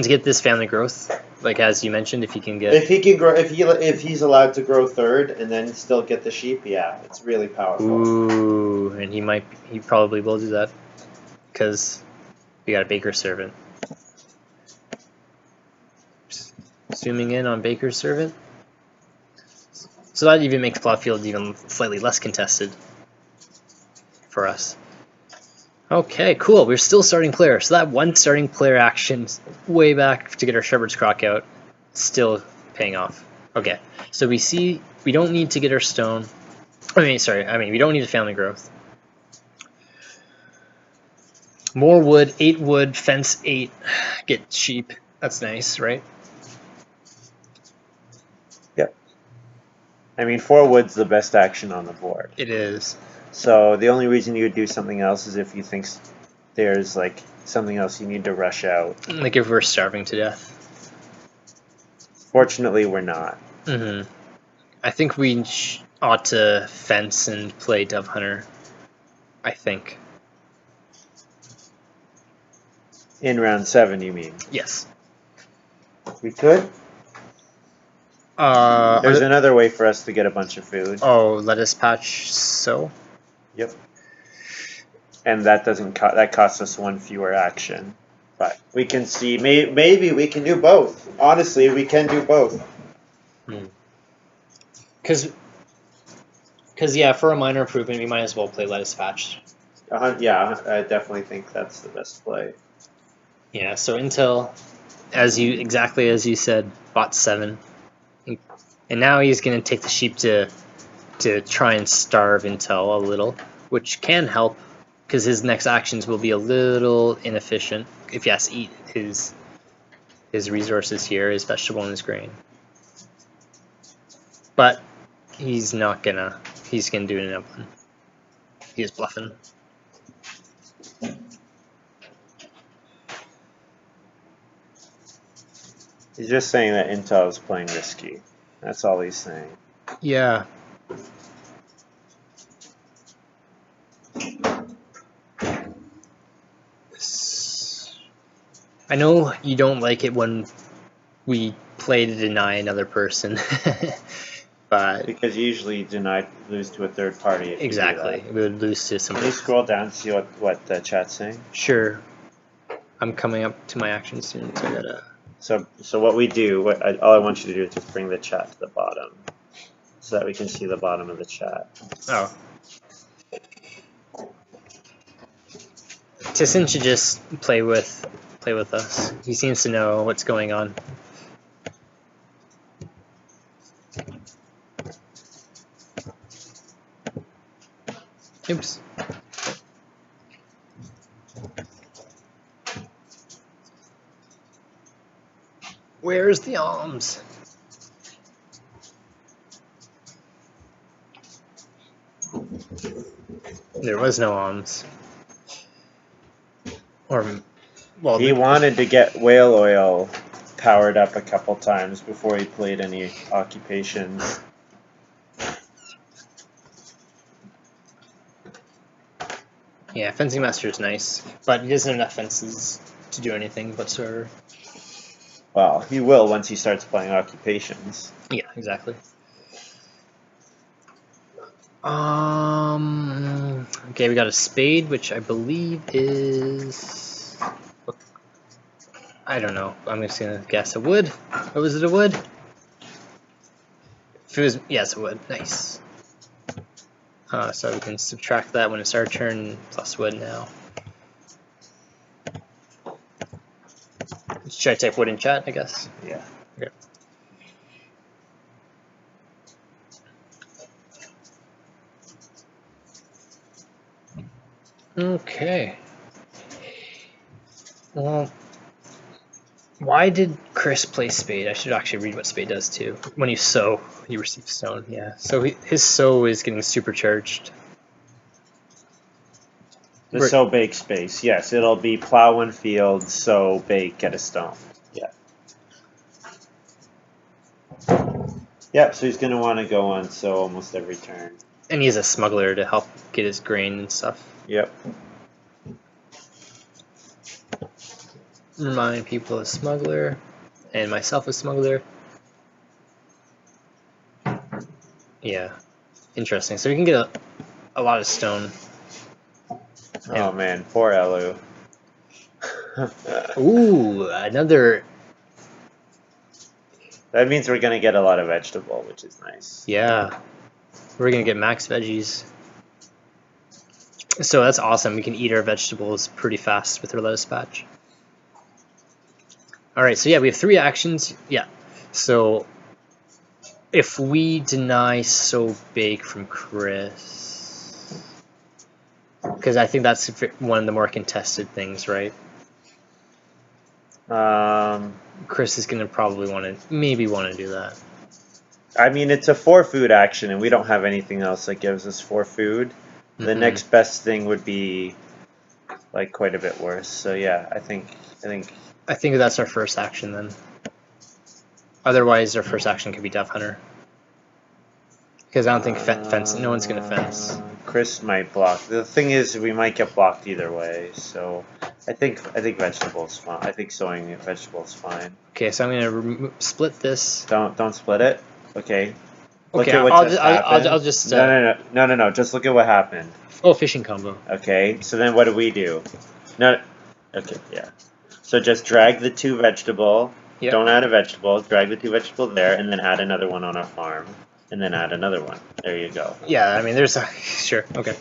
get this family growth, like as you mentioned, if he can get. If he can grow, if he's allowed to grow third and then still get the sheep, yeah, it's really powerful. Ooh, and he probably will do that, because we got a baker servant. Zooming in on baker servant. So that even makes plot field even slightly less contested for us. Okay, cool. We're still starting player. So that one starting player action way back to get our Shepherd's Crock out, still paying off. Okay, so we see we don't need to get our stone. We don't need a family growth. More wood, 8 wood, fence 8, get sheep. That's nice, right? Yep. I mean, 4 wood's the best action on the board. It is. So the only reason you would do something else is if you think there's like something else you need to rush out. Like if we're starving to death. Fortunately, we're not. I think we ought to fence and play Dove Hunter. I think. In round 7, you mean? Yes. We could? There's There's another way for us to get a bunch of food. Oh, lettuce patch so? Yep. And that doesn't that costs us 1 fewer action. But we can see, maybe we can do both. Honestly, we can do both. Because yeah, for a minor improvement, we might as well play lettuce patch. Yeah, I definitely think that's the best play. Yeah, so Intel, exactly as you said, bought 7. And now he's going to take the sheep to try and starve Intel a little, which can help, because his next actions will be a little inefficient if he has to eat his resources here, his vegetable and his grain. But he's gonna do it in a one. He's bluffing. He's just saying that Intel is playing risky. That's all he's saying. Yeah. I know you don't like it when we play to deny another person, but because you usually lose to a third party. If exactly, you do that. we would lose to somebody. Can you scroll down to see what the chat's saying? Sure. I'm coming up to my action soon, so I gotta. So what we do, all I want you to do is just bring the chat to the bottom, so that we can see the bottom of the chat. Oh. Tissin should just play with us. He seems to know what's going on. Oops. Where's the alms? There was no alms. Well, he wanted to get whale oil powered up a couple times before he played any occupations. Yeah, fencing master is nice, but he doesn't have enough fences to do anything whatsoever. Well, he will once he starts playing occupations. Yeah, exactly. Okay, we got a spade, which I believe is. I don't know. I'm just gonna guess a wood. Or was it a wood? If it was, yes, a wood. Nice. So we can subtract that when it's our turn, plus wood now. Should I type wood in chat, I guess? Yeah. Okay. Okay. Well, why did Chris play spade? I should actually read what spade does too. When you sow, you receive stone. Yeah. So his sow is getting supercharged. The sow bake space. Yes, it'll be plow one field, sow, bake, get a stone. Yeah. Yep, so he's going to want to go on sow almost every turn. And he's a smuggler to help get his grain and stuff. Yep. Remind people of smuggler, and myself a smuggler. Yeah, interesting. So we can get a lot of stone. Oh man, poor Elu. Ooh, another. That means we're gonna get a lot of vegetable, which is nice. Yeah, we're gonna get max veggies. So that's awesome. We can eat our vegetables pretty fast with our lettuce patch. All right, so yeah, we have 3 actions. Yeah, so if we deny sow bake from Chris, because I think that's one of the more contested things, right? Chris is gonna probably maybe want to do that. I mean, it's a 4 food action, and we don't have anything else that gives us 4 food. The next best thing would be like quite a bit worse. So yeah, I think that's our first action then. Otherwise, our first action could be Dove Hunter. Because I don't think fence. No one's gonna fence. Chris might block. The thing is, we might get blocked either way. So I think vegetables fine. I think sowing vegetables fine. Okay, so I'm gonna split this. Don't split it. Okay. Okay, I'll just. No. Just look at what happened. Oh, fishing combo. Okay, so then what do we do? No. Okay, yeah. So just drag the 2 vegetable. Yep. Don't add a vegetable. Drag the 2 vegetable there, and then add another one on our farm, and then add another one. There you go. Yeah, I mean, there's a sure. Okay.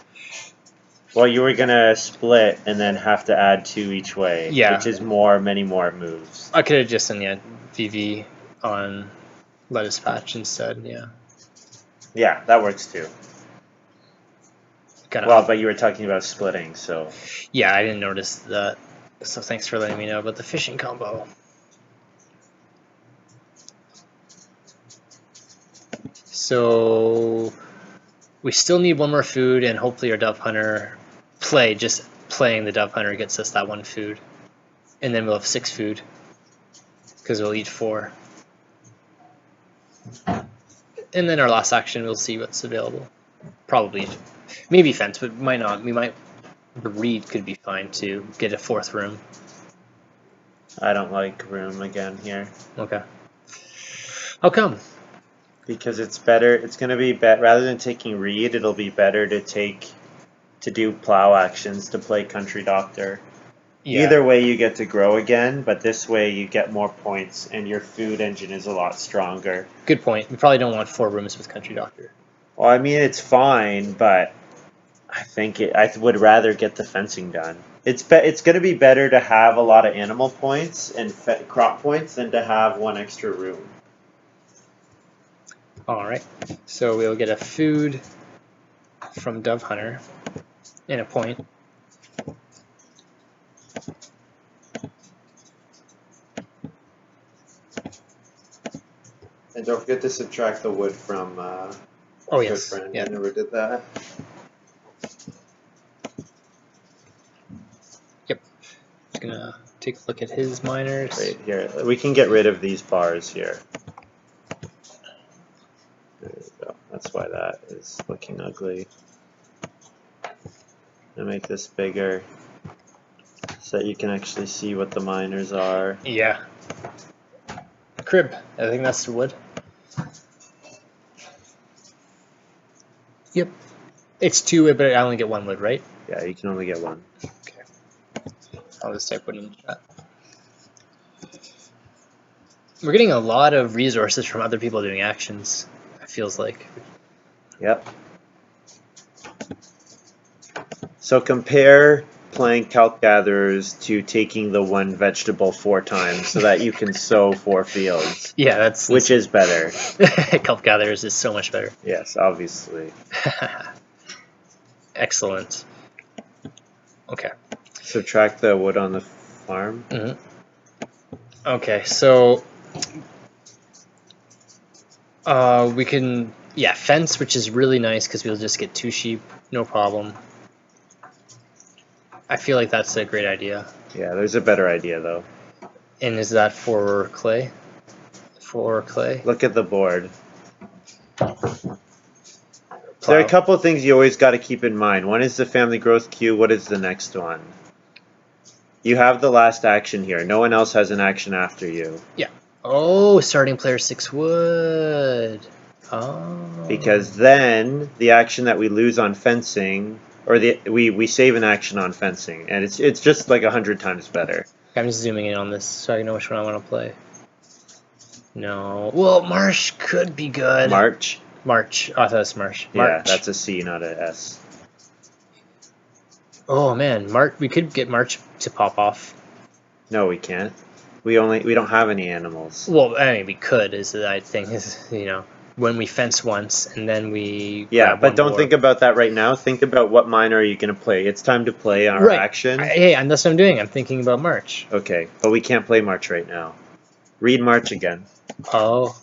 Well, you were gonna split and then have to add 2 each way. Yeah. Which is many more moves. I could have just done VV on lettuce patch instead. Yeah. Yeah, that works too. Well, but you were talking about splitting, so. Yeah, I didn't notice that. So thanks for letting me know about the fishing combo. So we still need 1 more food, and hopefully our Dove Hunter just playing the Dove Hunter gets us that 1 food. And then we'll have 6 food, because we'll eat 4. And then our last action, we'll see what's available. Probably, maybe fence, but might not. The reed could be fine to get a 4th room. I don't like room again here. Okay. How come? Because it's better. It's going to be rather than taking reed, it'll be better to do plow actions to play country doctor. Yeah. Either way, you get to grow again, but this way you get more points, and your food engine is a lot stronger. Good point. We probably don't want 4 rooms with country doctor. Well, I mean, it's fine, but I think I would rather get the fencing done. It's going to be better to have a lot of animal points and crop points than to have 1 extra room. All right. So we'll get a food from Dove Hunter and a point. And don't forget to subtract the wood from. Oh yes. Good friend. Yeah. I never did that. Yep. Just gonna take a look at his miners. Right here, we can get rid of these bars here. There we go. That's why that is looking ugly. I'll make this bigger so that you can actually see what the miners are. Yeah. Crib. I think that's the wood. Yep. It's 2 wood, but I only get 1 wood, right? Yeah, you can only get 1. Okay. I'll just type wood in the chat. We're getting a lot of resources from other people doing actions, it feels like. Yep. So compare playing Kelp Gatherers to taking the one vegetable 4 times so that you can sow 4 fields. Yeah, that's... Which is better? Kelp Gatherers is so much better. Yes, obviously. Excellent. Okay. Subtract the wood on the farm. Mm-hmm. Okay, so we can, yeah, fence, which is really nice because we'll just get 2 sheep, no problem. I feel like that's a great idea. Yeah, there's a better idea though. And is that for clay? For clay? Look at the board. Plow. There are a couple of things you always got to keep in mind. One is the family growth queue. What is the next one? You have the last action here. No one else has an action after you. Yeah. Oh, starting player 6 wood. Oh. Because then the action that we lose on fencing, or we save an action on fencing, and it's just like 100 times better. I'm just zooming in on this so I know which one I want to play. No. Well, Marsh could be good. March? March. Oh, I thought it was Marsh. Yeah, March. that's a C, not a S. Oh man, March. We could get March to pop off. No, we can't. We don't have any animals. Well, I mean, we could. Is the thing is, you know, when we fence once and then we. Yeah, grab but one don't more. think about that right now. Think about what mine are you going to play. It's time to play our Right. action. Hey, and that's what I'm doing. I'm thinking about March. Okay, but we can't play March right now. Read March again. Oh.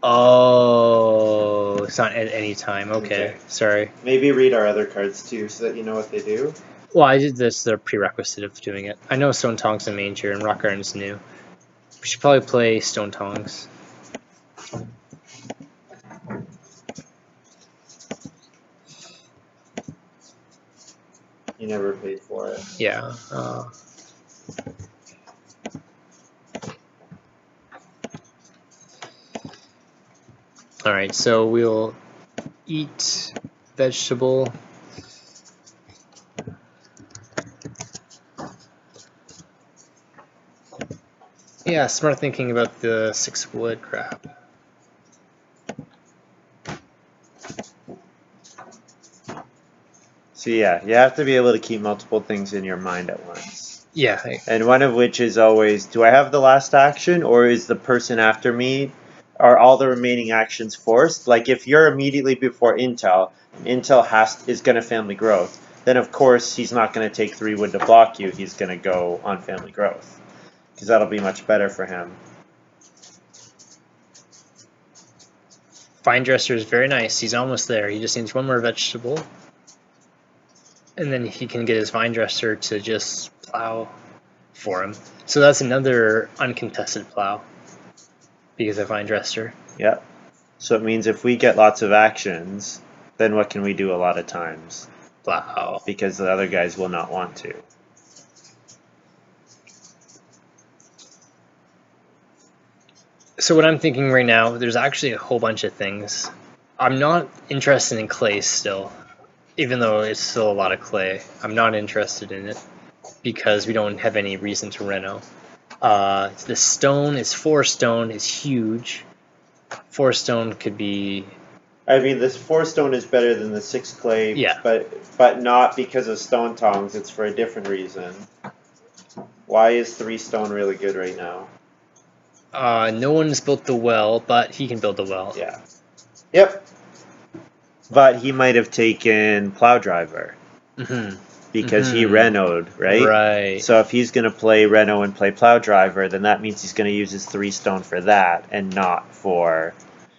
Oh, it's not at any time. Okay. Sorry. Maybe read our other cards too, so that you know what they do. Well, I did this the prerequisite of doing it. I know Stone Tongs and Manger and Rock Garden's new. We should probably play Stone Tongs. You never paid for it. Yeah. Alright, so we'll eat vegetable. Yeah, smart thinking about the 6 wood crap. So yeah, you have to be able to keep multiple things in your mind at once. Yeah. And one of which is always, do I have the last action, or is the person after me, are all the remaining actions forced? Like if you're immediately before Intel, and Intel is going to family growth, then of course he's not going to take 3 wood to block you, he's going to go on family growth. Because that'll be much better for him. Vine Dresser is very nice. He's almost there. He just needs one more vegetable. And then he can get his Vine Dresser to just plow for him. So that's another uncontested plow. Because of Vine Dresser. Yep. So it means if we get lots of actions, then what can we do a lot of times? Plow. Because the other guys will not want to. So what I'm thinking right now, there's actually a whole bunch of things. I'm not interested in clay still. Even though it's still a lot of clay. I'm not interested in it. Because we don't have any reason to reno. The stone is 4 stone is huge. 4 stone could be. I mean, this 4 stone is better than the 6 clay, Yeah. but not because of stone tongs. It's for a different reason. Why is 3 stone really good right now? No one's built the well, but he can build the well. Yeah. Yep. But he might have taken plow driver. Because he renoed, right? Right. So if he's going to play reno and play plow driver, then that means he's going to use his 3 stone for that and not for...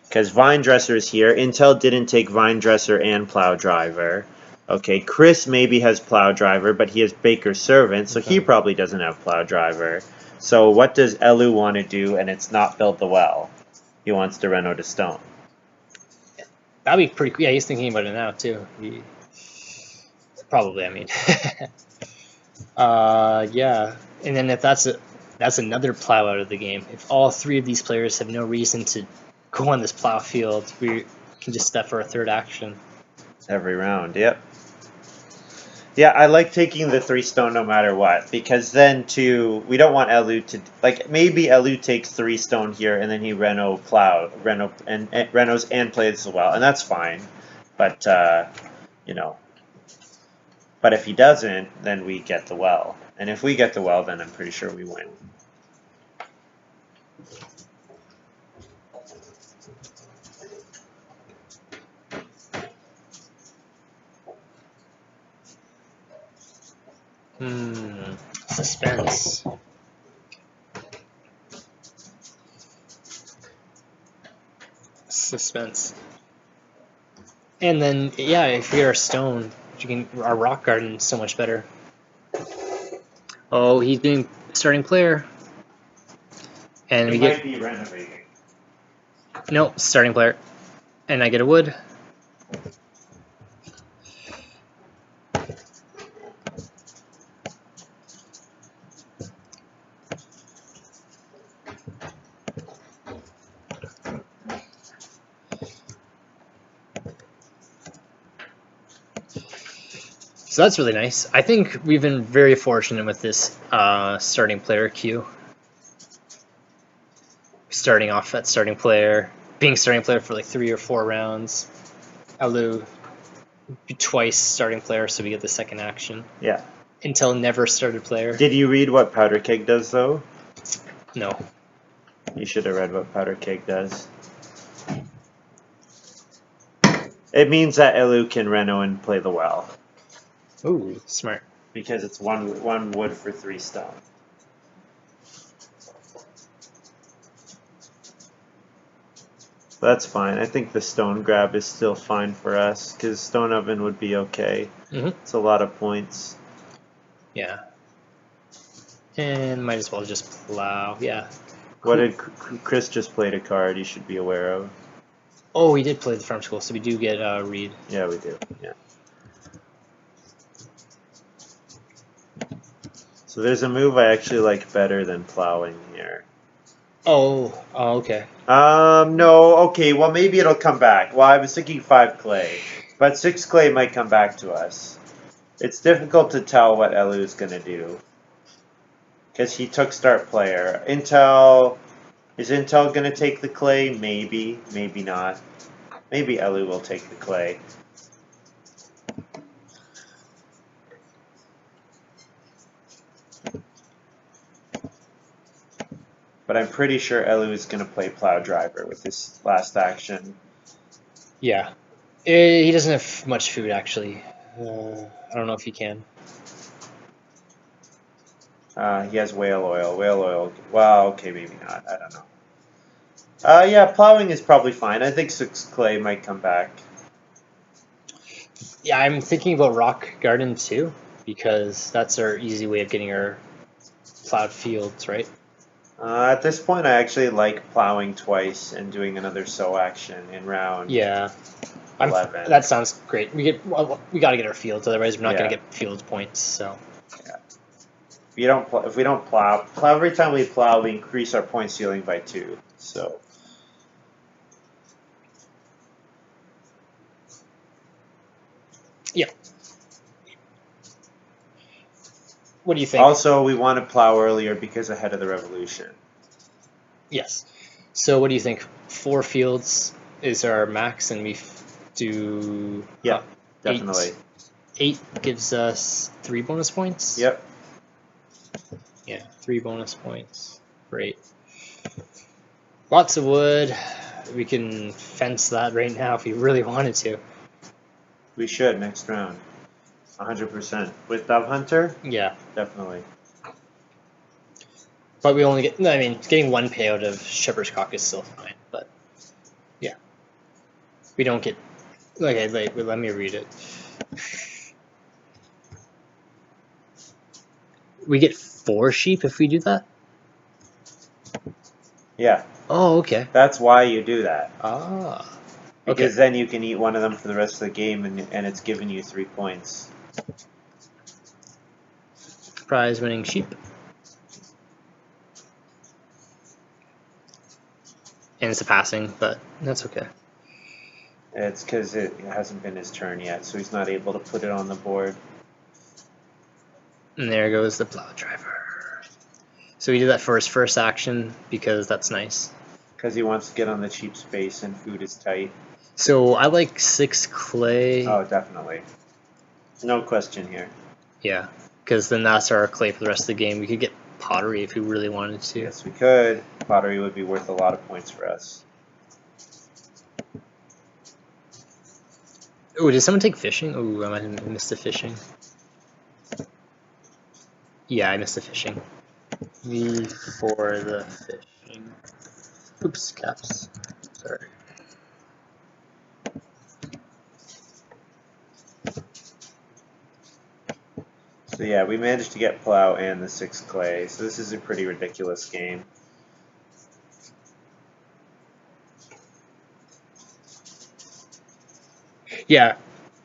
Because Vine Dresser is here. Intel didn't take Vine Dresser and plow driver. Okay, Chris maybe has plow driver, but he has Baker's Servant, so he probably doesn't have plow driver. So what does Elu want to do, and it's not build the well? He wants to reno to stone. That'd be pretty cool. Yeah, he's thinking about it now, too. Probably, I mean. Yeah. And then if that's another plow out of the game. If all 3 of these players have no reason to go on this plow field, we can just step for a 3rd action. Every round, yep. Yeah, I like taking the 3 stone no matter what, because then too we don't want Elu to like maybe Elu takes 3 stone here and then he Reno and Renos and plays as well, and that's fine. But you know, but if he doesn't, then we get the well, and if we get the well, then I'm pretty sure we win. Suspense. Suspense. And then, yeah, if we get our stone, our rock garden's so much better. Oh, he's doing starting player. And we might be renovating. No, starting player. And I get a wood. So that's really nice. I think we've been very fortunate with this starting player queue. Starting off at starting player, being starting player for like 3 or 4 rounds. Elu twice starting player, so we get the second action. Yeah. Until never started player. Did you read what Powder Keg does though? No. You should have read what Powder Keg does. It means that Elu can Reno and play the well. Ooh, smart. Because it's one wood for 3 stone. That's fine. I think the stone grab is still fine for us, because stone oven would be okay. It's a lot of points. Yeah. And might as well just plow. Yeah. Cool. What did Chris just played a card you should be aware of? Oh, we did play the farm school, so we do get read. Yeah, we do. Yeah. So there's a move I actually like better than plowing here. Oh, okay. No, okay, well maybe it'll come back. Well, I was thinking 5 clay, but 6 clay might come back to us. It's difficult to tell what Elu is going to do. Because he took start player. Is Intel going to take the clay? Maybe, maybe not. Maybe Elu will take the clay. But I'm pretty sure Elu is going to play plow driver with his last action. Yeah. He doesn't have much food, actually. I don't know if he can. He has whale oil. Whale oil. Well, okay, maybe not. I don't know. Yeah, plowing is probably fine. I think 6 clay might come back. Yeah, I'm thinking about rock garden too, because that's our easy way of getting our plowed fields, right? At this point, I actually like plowing twice and doing another sow action in round 11. That sounds great. We got to get our fields, otherwise we're not going to get field points. So. Yeah. If we don't plow every time we plow, we increase our point ceiling by 2. So. Yeah. What do you think? Also, we want to plow earlier because ahead of the revolution. Yes. So what do you think? 4 fields is our max, and we do. Yeah, definitely. 8 gives us 3 bonus points. Yep. Yeah, 3 bonus points. Great. Lots of wood. We can fence that right now if we really wanted to. We should next round. 100%. With Dove Hunter? Yeah. Definitely. But we only get, I mean, getting 1 payout of Shepherd's Cock is still fine, but yeah. We don't get, okay, let me read it. We get 4 sheep if we do that? Yeah. Oh, okay. That's why you do that. Ah. Because then you can eat one of them for the rest of the game, and it's giving you 3 points. Prize winning sheep. And it's a passing, but that's okay. It's because it hasn't been his turn yet, so he's not able to put it on the board. And there goes the plow driver. So he did that for his first action because that's nice. Because he wants to get on the cheap space and food is tight. So I like 6 clay. Oh, definitely. No question here. Yeah, because then that's our clay for the rest of the game. We could get pottery if we really wanted to. Yes, we could. Pottery would be worth a lot of points for us. Oh, did someone take fishing? Oh, I might have missed the fishing. Yeah, I missed the fishing. V for the fishing. Oops, caps. Sorry. So yeah, we managed to get plow and the 6 clay. So this is a pretty ridiculous game. Yeah,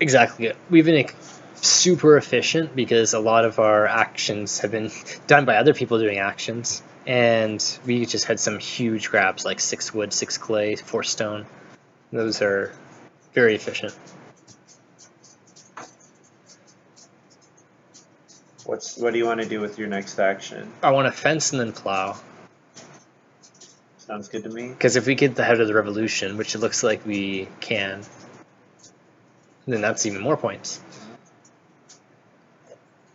exactly. We've been super efficient because a lot of our actions have been done by other people doing actions, and we just had some huge grabs like 6 wood, 6 clay, 4 stone. Those are very efficient. What do you want to do with your next action? I want to fence and then plow. Sounds good to me. Because if we get the head of the revolution, which it looks like we can, then that's even more points.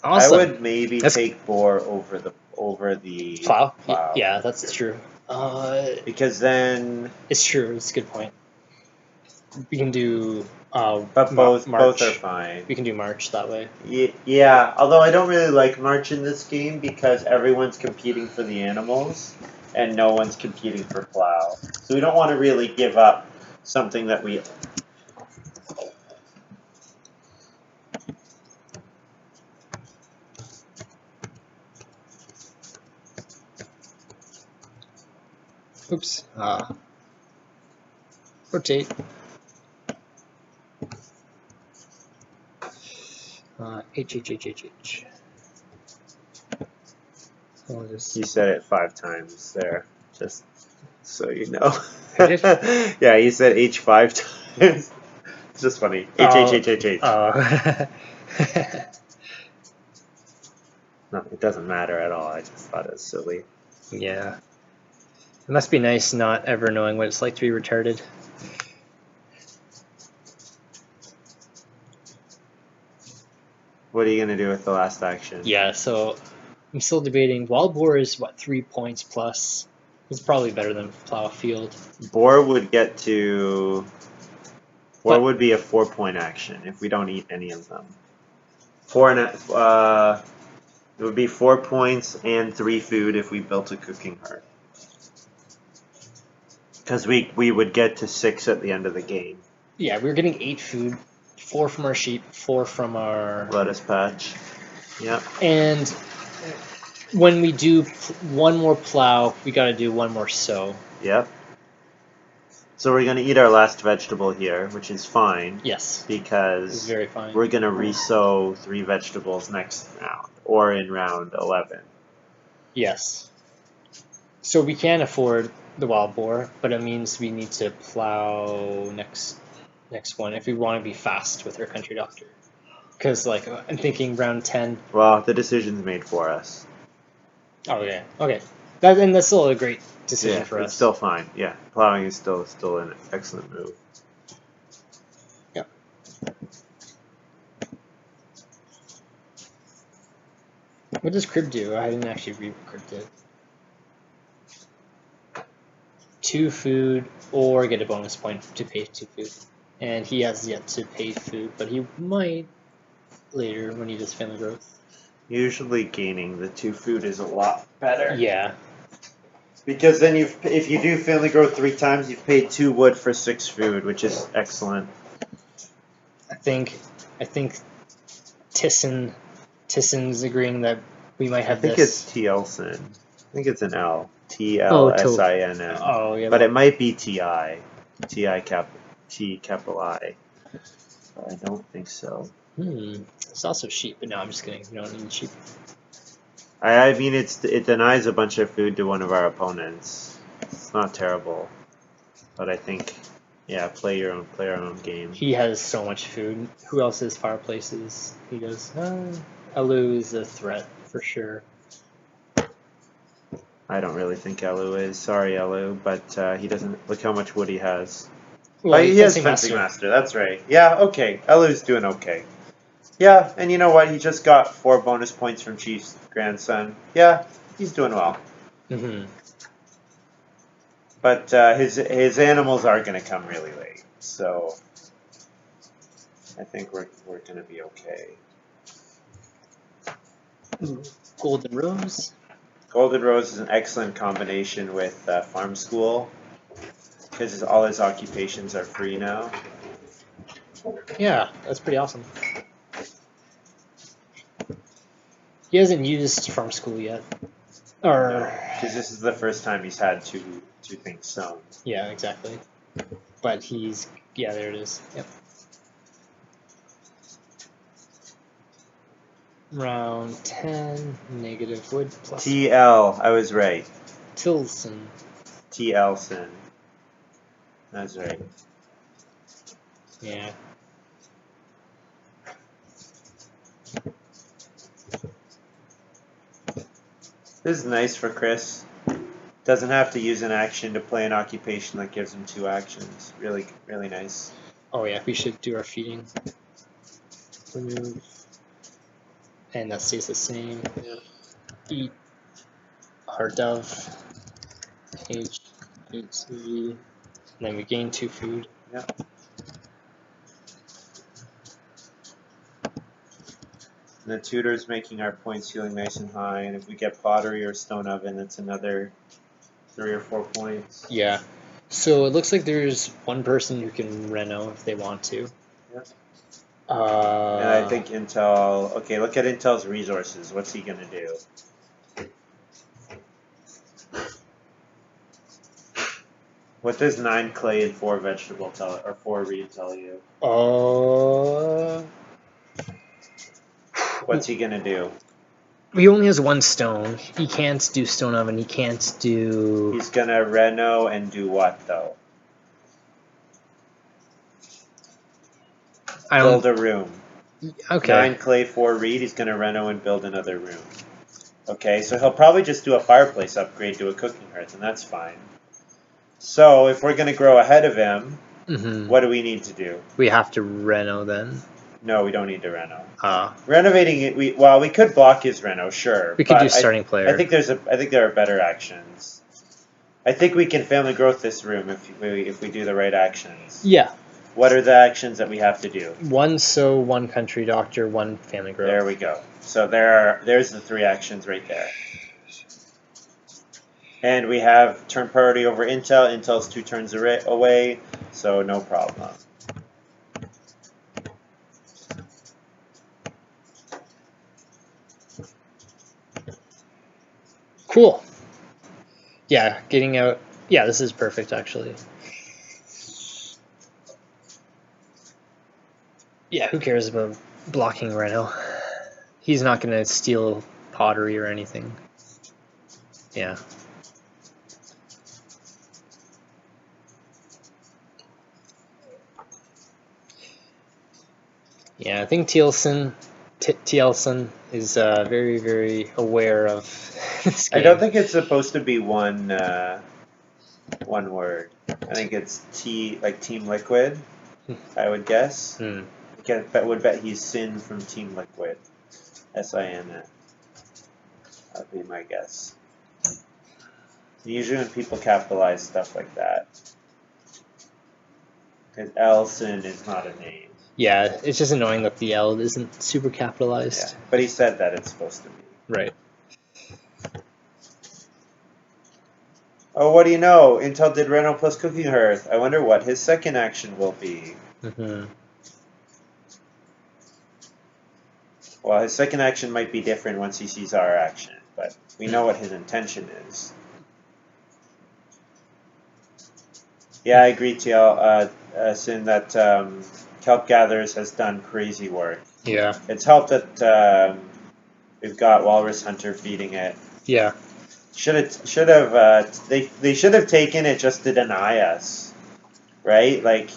Awesome. I would maybe take boar over the plow. plow. Yeah, that's true. Because then It's true. It's a good point. We can do. but both are fine. We can do March that way. Yeah, although I don't really like March in this game because everyone's competing for the animals and no one's competing for plow. So we don't want to really give up something that we... Oops. Rotate. H. You said it 5 times there, just so you know. I did? Yeah, you said H 5 times. It's just funny. H. No, it doesn't matter at all. I just thought it was silly. Yeah. It must be nice not ever knowing what it's like to be retarded. What are you going to do with the last action? Yeah, so I'm still debating. Wild boar is what, 3 points plus? It's probably better than plow a field. Boar would get to... Boar would be a 4-point action if we don't eat any of them. It would be 4 points and 3 food if we built a cooking hearth. Because we would get to 6 at the end of the game. Yeah, we're getting 8 food, 4 from our sheep, 4 from our lettuce patch. Yep. And when we do one more plow, we got to do one more sow. Yep. So we're going to eat our last vegetable here, which is fine. Yes. Because it's very fine. We're going to re-sow 3 vegetables next round, or in round 11. Yes. So we can afford the wild boar, but it means we need to plow next one if we want to be fast with our country doctor. Because, like, I'm thinking round 10. Well, the decision's made for us. Oh, yeah. Okay. That's still a great decision for us. It's still fine. Yeah, plowing is still an excellent move. Yeah. What does crib do? I didn't actually read what crib did. 2 food or get a bonus point to pay 2 food. And he has yet to pay food, but he might later when he does family growth. Usually gaining the 2 food is a lot better. Yeah. Because then if you do family growth 3 times, you've paid 2 wood for 6 food, which is excellent. I think Tisson's agreeing that we might have I think this. it's Tielson. I think it's an L. T-L-S-I-N-N. Oh, yeah. But it might be T-I. T-capital I. But I don't think so. It's also sheep, but no, I'm just kidding. We don't need sheep. I mean, it denies a bunch of food to one of our opponents. It's not terrible. But I think, yeah, play our own game. He has so much food. Who else has fireplaces? He does. Elu is a threat for sure. I don't really think Elu is. Sorry, Elu, but he doesn't. Look how much wood he has. Well, He has fencing master. That's right. Yeah, okay. Elu's doing okay. Yeah, and you know what? He just got 4 bonus points from Chief's grandson. Yeah, he's doing well. Mm-hmm. But his animals are going to come really late, so I think we're going to be okay. Golden Rose. Golden Rose is an excellent combination with Farm School because all his occupations are free now. Yeah, that's pretty awesome. He hasn't used Farm School yet. Or because this is the first time he's had two things sewn. yeah, exactly. But yeah, there it is. Yep. Round 10, negative wood plus TL, I was right. Tilson. TLson. That's right. Yeah. This is nice for Chris. Doesn't have to use an action to play an occupation that gives him 2 actions. Really, really nice. Oh yeah, we should do our feeding. Remove. And that stays the same. Yeah. Eat. Our dove. H. And then we gain 2 food. Yeah. And the tutor's making our points feeling nice and high, and if we get pottery or stone oven, it's another 3 or 4 points. Yeah. So it looks like there's one person who can reno if they want to. Yep. And I think Intel. Okay, look at Intel's resources. What's he gonna do? What does 9 clay and 4 vegetable tell, or 4 reed tell you? What's he gonna do? He only has 1 stone. He can't do stone oven. He can't do. He's gonna reno and do what though? Build a room. Okay. 9 clay, 4 reed. He's gonna reno and build another room. Okay, so he'll probably just do a fireplace upgrade to a cooking hearth, and that's fine. So if we're gonna grow ahead of him, what do we need to do? We have to reno then. No, we don't need to reno. Ah. Renovating it, we could block his reno, sure. We could do starting player. I think there are better actions. I think we can family growth this room if we do the right actions. Yeah. What are the actions that we have to do? 1 sow, 1 country doctor, 1 family growth. There we go. So there's the 3 actions right there. And we have turn priority over Intel. Intel's 2 turns away, so no problem. Cool. Yeah, getting out. Yeah, this is perfect actually. Yeah, who cares about blocking Reno? He's not going to steal pottery or anything. Yeah. Yeah, I think Tielson is very, very aware of this game. I don't think it's supposed to be one word. I think it's like Team Liquid, I would guess. I would bet he's Sin from Team Liquid. SIN. That'd be my guess. Usually when people capitalize stuff like that. Because Elson is not a name. Yeah, it's just annoying that the L isn't super capitalized. Yeah, but he said that it's supposed to be. Right. Oh, what do you know? Intel did Reno plus Cooking Hearth. I wonder what his second action will be. Well, his second action might be different once he sees our action, but we know what his intention is. Yeah, I agree, TL. Sin, that Kelp Gatherers has done crazy work. Yeah. It's helped that we've got Walrus Hunter feeding it. Yeah. They should have taken it just to deny us, right? Like,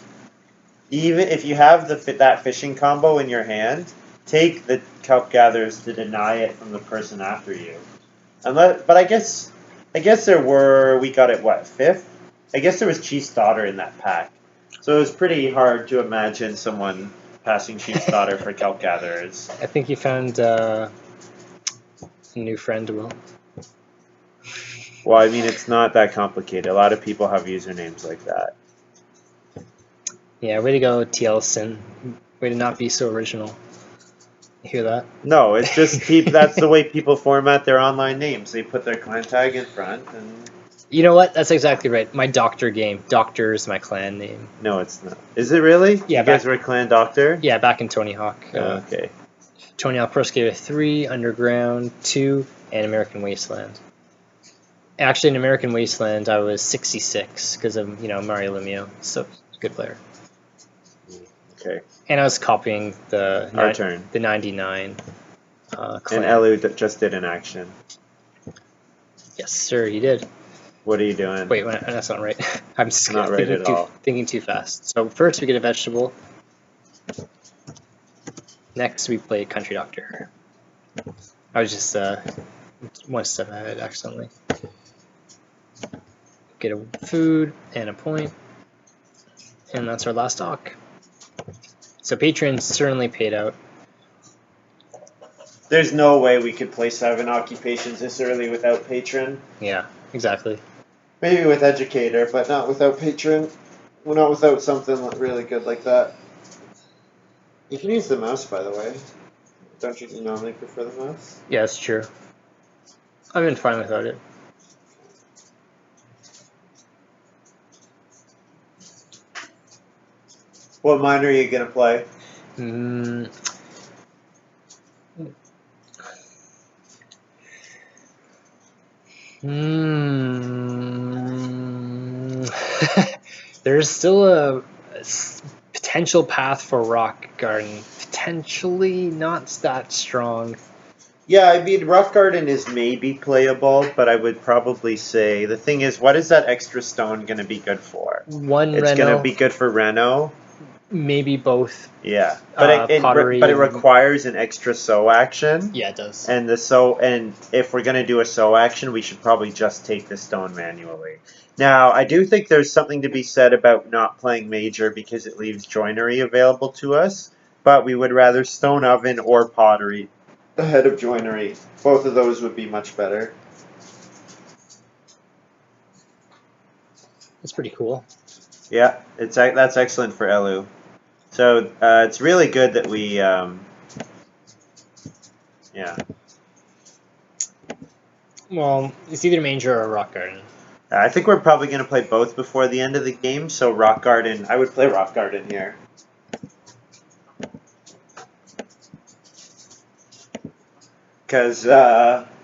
even if you have that fishing combo in your hand, take the cup gatherers to deny it from the person after you. But I guess we got it what, 5th? I guess there was Chief's Daughter in that pack, so it was pretty hard to imagine someone passing Chief's Daughter for kelp gatherers. I think you found a new friend, Will. Well, I mean, it's not that complicated. A lot of people have usernames like that. Yeah, way to go, TLSIN. Way to not be so original. You hear that? No, it's just that's the way people format their online names. They put their clan tag in front, and You know what? That's exactly right. My Doctor game. Doctor is my clan name. no, it's not. Is it really? Yeah, you guys were Clan Doctor? Yeah, back in Tony Hawk. Okay. Tony Hawk Pro Skater 3, Underground 2, and American Wasteland. Actually, in American Wasteland, I was 66 because of Mario Lemieux. So good player. Okay. And I was copying the Our turn. the 99. Clan. And Elu just did an action. Yes, sir, he did. What are you doing? Wait, that's not right. I'm just Not right at all. thinking too fast. So first we get a vegetable. Next we play Country Doctor. I was just one step ahead accidentally. Get a food and a point. And that's our last dock. So patrons certainly paid out. There's no way we could play 7 occupations this early without patron. Yeah, exactly. Maybe with educator, but not without patron. Well, not without something really good like that. You can use the mouse, by the way. Don't you normally prefer the mouse? Yeah, that's true. I've been fine without it. What mine are you gonna play? There's still a potential path for Rock Garden. Potentially not that strong. Yeah, I mean, Rock Garden is maybe playable, but I would probably say the thing is, what is that extra stone going to be good for? It's going to be good for Reno. Maybe both. Yeah, but it requires an extra sow action. Yeah, it does. And if we're going to do a sow action, we should probably just take the stone manually. Now, I do think there's something to be said about not playing major because it leaves joinery available to us, but we would rather stone oven or pottery ahead of joinery. Both of those would be much better. That's pretty cool. Yeah, that's excellent for Elu. So it's really good that we, yeah. Well, it's either Major or Rock Garden. I think we're probably going to play both before the end of the game, so Rock Garden, I would play Rock Garden here. Because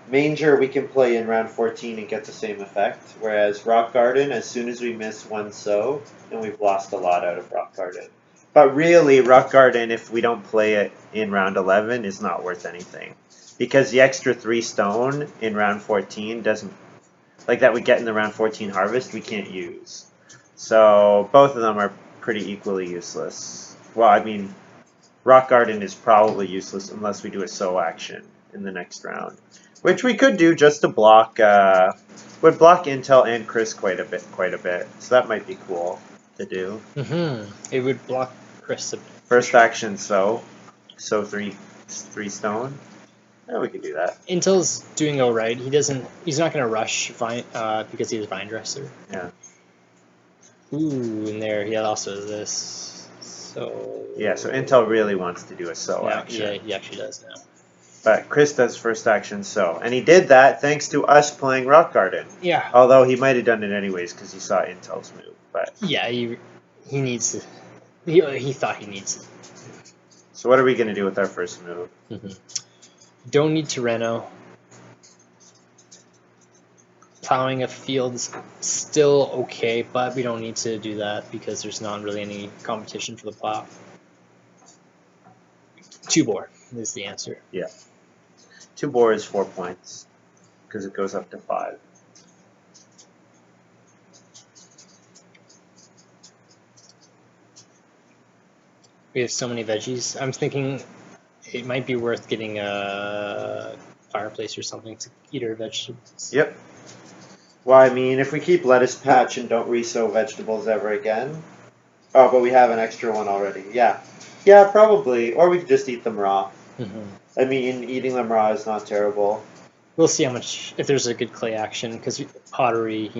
Manger we can play in round 14 and get the same effect, whereas Rock Garden, as soon as we miss one sow, then we've lost a lot out of Rock Garden. But really, Rock Garden, if we don't play it in round 11, is not worth anything. Because the extra 3 stone in round 14 doesn't, like that we get in the round 14 harvest, we can't use. So both of them are pretty equally useless. Well, I mean, Rock Garden is probably useless unless we do a sow action in the next round. Which we could do just to block, would block Intel and Chris quite a bit. So that might be cool to do. It would block Chris. First action, sow 3 stone. Yeah, we could do that. Intel's doing all right. He's not going to rush Vine, because he has Vine Dresser. Yeah. Ooh, and there he also has this. So. Yeah, so Intel really wants to do a sow action. Yeah, he actually does now. But Chris does first action sow. And he did that thanks to us playing Rock Garden. Yeah. Although he might have done it anyways because he saw Intel's move. But yeah, he needs to. He thought he needs to. So what are we going to do with our first move? Don't need to reno. Plowing a field is still okay, but we don't need to do that because there's not really any competition for the plow. 2 bore is the answer. Yeah. 2 bore is 4 points because it goes up to 5. We have so many veggies. I'm thinking it might be worth getting a fireplace or something to eat our vegetables. Yep. Well, I mean, if we keep lettuce patch and don't re-sow vegetables ever again. Oh, but we have an extra one already. Yeah. Yeah, probably. Or we could just eat them raw. Mm-hmm. I mean, eating them raw is not terrible. We'll see how much, if there's a good clay action, because pottery,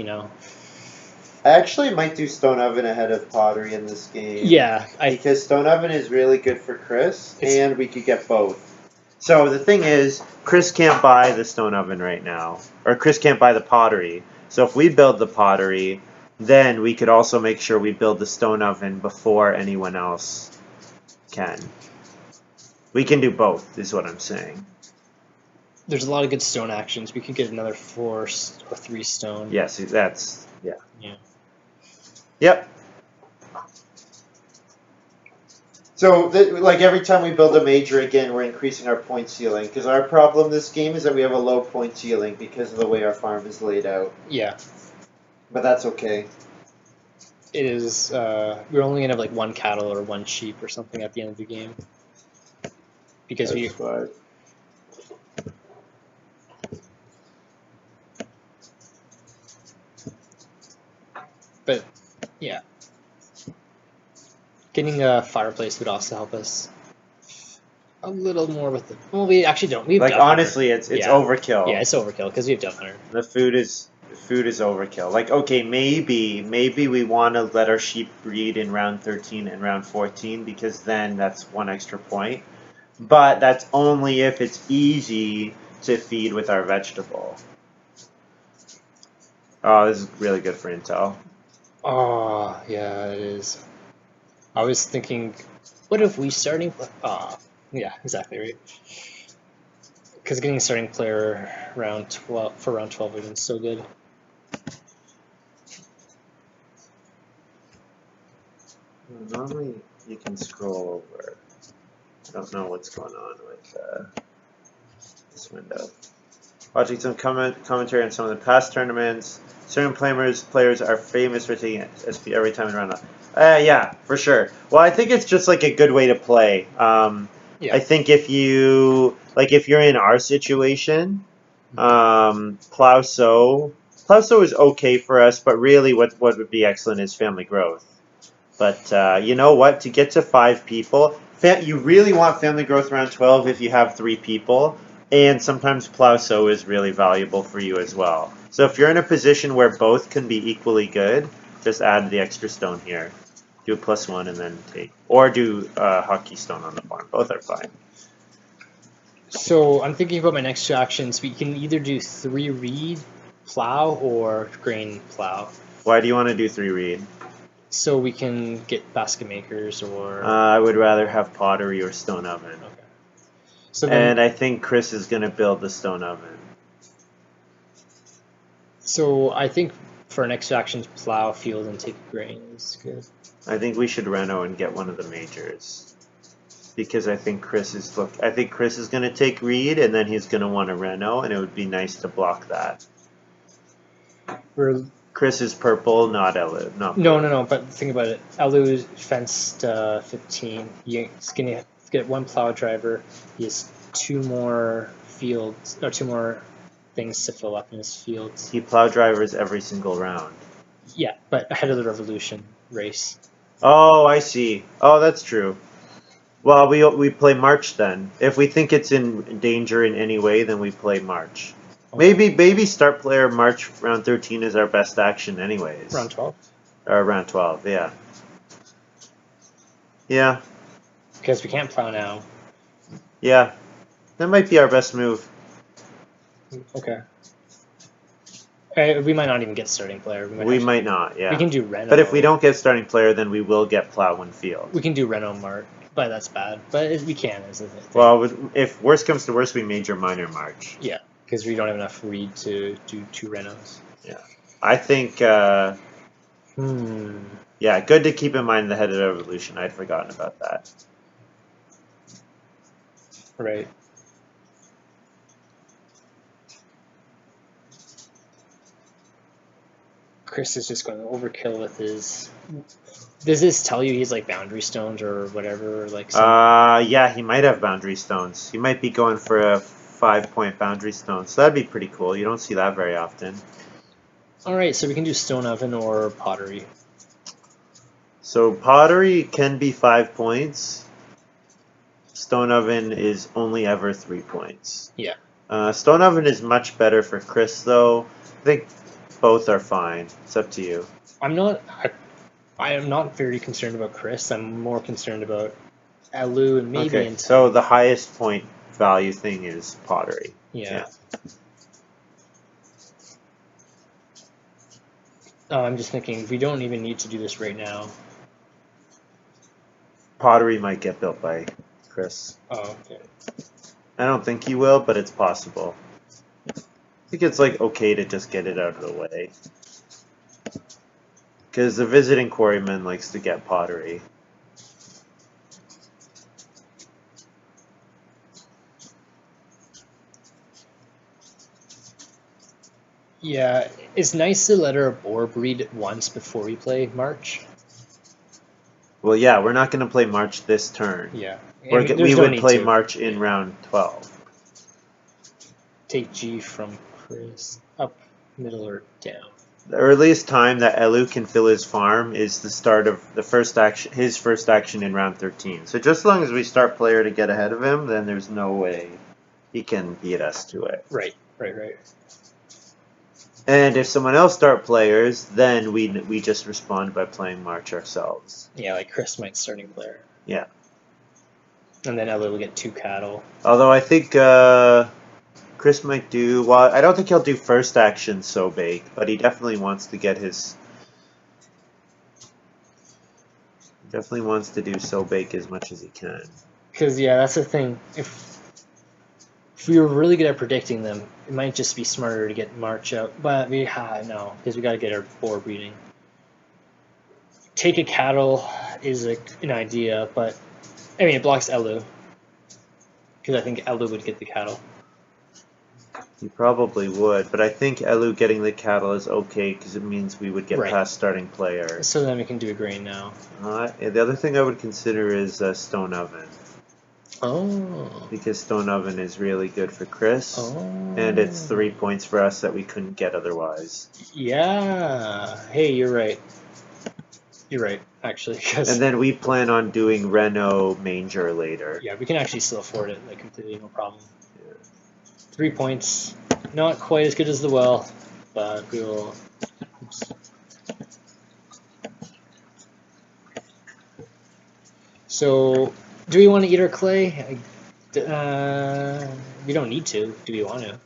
I actually might do stone oven ahead of pottery in this game. Yeah, because stone oven is really good for Chris, It's- and we could get both. So the thing is, Chris can't buy the stone oven right now, or Chris can't buy the pottery. So if we build the pottery, then we could also make sure we build the stone oven before anyone else can. We can do both, is what I'm saying. there's a lot of good stone actions. We could get another 4 or 3 stone. Yes, that's yeah. Yeah. Yep. So, like every time we build a major again, we're increasing our point ceiling. Because our problem this game is that we have a low point ceiling because of the way our farm is laid out. Yeah. But that's okay. It is. We're only gonna have like 1 cattle or 1 sheep or something at the end of the game. Because That's fine. But yeah, getting a fireplace would also help us a little more with the. Well, we actually don't. We have Dove honestly, Hunter. it's overkill. Yeah, it's overkill because we have Dove Hunter. The food is overkill. Like, okay, maybe we want to let our sheep breed in round 13 and round 14 because then that's 1 extra point. But that's only if it's easy to feed with our vegetable. Oh, this is really good for intel. Oh, yeah, it is. I was thinking, what if we starting? Yeah, exactly right. Because getting a starting player round 12 for round 12 would have been so good. Normally you can scroll over. I don't know what's going on with this window. Watching some commentary on some of the past tournaments. Certain players are famous for taking SP every time in round up. Yeah, for sure. Well, I think it's just like a good way to play. Yeah. I think if you're in our situation, plow sow is okay for us, but really what would be excellent is family growth. But you know what? To get to 5 people, you really want family growth around 12 if you have 3 people. And sometimes plow sow is really valuable for you as well. So if you're in a position where both can be equally good, just add the extra stone here. Do a +1 and then take. Or do hockey stone on the farm. Both are fine. So I'm thinking about my next 2 actions. We can either do 3 reed plow or grain plow. Why do you want to do 3 reed? So we can get basket makers or. I would rather have pottery or stone oven. Okay. So then, And I think Chris is going to build the stone oven. So I think for our next actions, plow field and take grain is good. I think we should reno and get one of the majors. Because I think Chris is going to take reed and then he's going to want to reno, and it would be nice to block that. Chris is purple, not Elu. No. But think about it. Elu fenced 15. He's gonna get 1 plow driver. He has 2 more fields or 2 more things to fill up in his fields. He plow drivers every single round. Yeah, but ahead of the revolution race. Oh, I see. Oh, that's true. Well, we play March then. If we think it's in danger in any way, then we play March. Okay. Maybe start player March round 13 is our best action anyways. Round 12? Or round 12, yeah. Yeah. Because we can't plow now. Yeah. That might be our best move. Okay. We might not even get starting player. We might not, yeah. We can do Reno. But if we don't get starting player, then we will get plow 1 field. We can do Reno Mart, but that's bad. But we can, isn't it? Well, if worst comes to worst, we major minor March. Yeah, because we don't have enough reed to do 2 Renos. Yeah. I think, yeah, good to keep in mind the head of the revolution. I'd forgotten about that. Right. Chris is just going overkill with his. Does this tell you he's like boundary stones or whatever? Or like Yeah, he might have boundary stones. He might be going for a 5-point boundary stone. So that'd be pretty cool. You don't see that very often. All right, so we can do stone oven or pottery. So pottery can be 5 points. Stone oven is only ever 3 points. Yeah. Stone oven is much better for Chris, though. I think both are fine. It's up to you. I am not very concerned about Chris. I'm more concerned about Alu and maybe. Okay, so the highest point value thing is pottery. Yeah. I'm just thinking we don't even need to do this right now. Pottery might get built by Chris. Oh, okay. I don't think he will, but it's possible. I think it's like okay to just get it out of the way. Because the visiting quarryman likes to get pottery. Yeah, it's nice to let our boar breed once before we play March. Well, yeah, we're not going to play March this turn. Yeah. We would play March in round 12. Take G from Chris. Up, middle, or down. The earliest time that Elu can fill his farm is the start of the first action, his first action in round 13. So just as long as we start player to get ahead of him, then there's no way he can beat us to it. Right. And if someone else start players, then we just respond by playing March ourselves. Yeah, like Chris might starting player. Yeah. And then Elu will get 2 cattle. Although I think Chris might do, well, I don't think he'll do first action so big, but he definitely wants to get his, definitely wants to do so big as much as he can. Because, yeah, that's the thing. If we were really good at predicting them, it might just be smarter to get March out. But no, because we got to get our boar breeding. Take a cattle is an idea, but I mean it blocks Elu. Because I think Elu would get the cattle. He probably would, but I think Elu getting the cattle is okay because it means we would get past starting player. So then we can do a grain now. The other thing I would consider is stone oven. Oh. Because stone oven is really good for Chris. Oh. And it's 3 points for us that we couldn't get otherwise. Yeah. Hey, you're right. You're right, actually. And then we plan on doing Reno Manger later. Yeah, we can actually still afford it, like completely no problem. 3 points. Not quite as good as the well, but we will. Oops. So, do we want to eat our clay? We don't need to. Do we want to?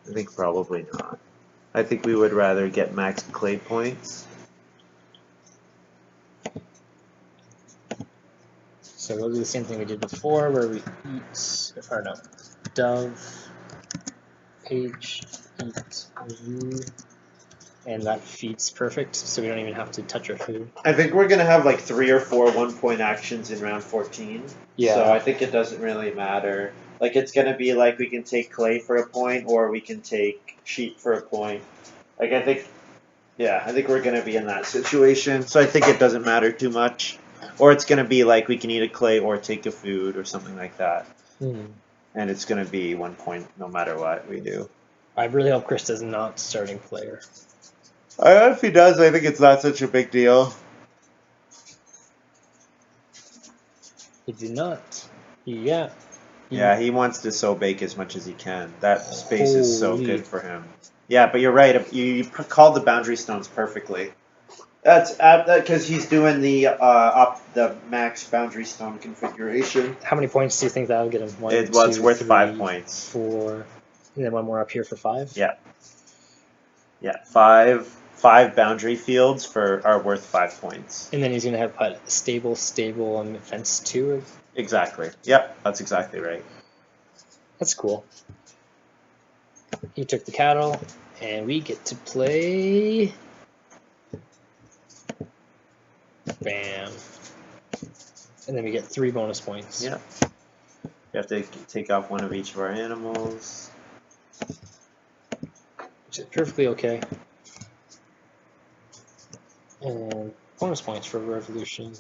I think probably not. I think we would rather get max clay points. So we'll do the same thing we did before, where we eat, or no, dove, page, eat, review, and that feeds perfect, so we don't even have to touch our food. I think we're going to have like 3 or 4 1-point actions in round 14. Yeah. So I think it doesn't really matter. Like it's going to be like we can take clay for a point or we can take sheep for a point. Like I think we're going to be in that situation. So I think it doesn't matter too much. Or it's going to be like we can eat a clay or take a food or something like that. And it's going to be 1 point no matter what we do. I really hope Chris is not starting player. If he does, I think it's not such a big deal. He did not. Yeah. Yeah, he wants to so bake as much as he can. That space is so good for him. Yeah, but you're right. You called the boundary stones perfectly. That's because he's doing the max boundary stone configuration. How many points do you think that'll get him? It's worth 5 points. 4, and then one more up here for 5. Yeah. Yeah, five boundary fields are worth 5 points. And then he's gonna have put stable, and fence 2. Exactly. Yep, that's exactly right. That's cool. He took the cattle, and we get to play. Bam. And then we get 3 bonus points. Yeah. You have to take off one of each of our animals. which is perfectly okay. And bonus points for Revolution.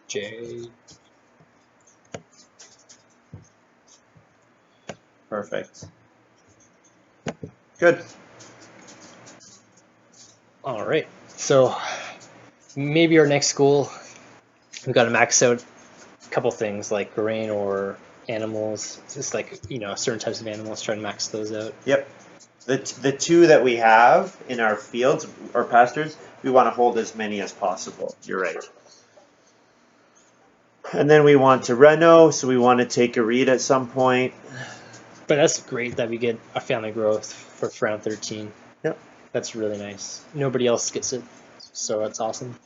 J. Perfect. Good. All right. So maybe our next goal, we got to max out a couple things like grain or animals. Just like certain types of animals. Try to max those out. Yep. The two that we have in our fields or pastures, we want to hold as many as possible. You're right. And then we want to reno, so we want to take a read at some point. But that's great that we get a family growth for round 13. Yep. That's really nice. Nobody else gets it, so that's awesome.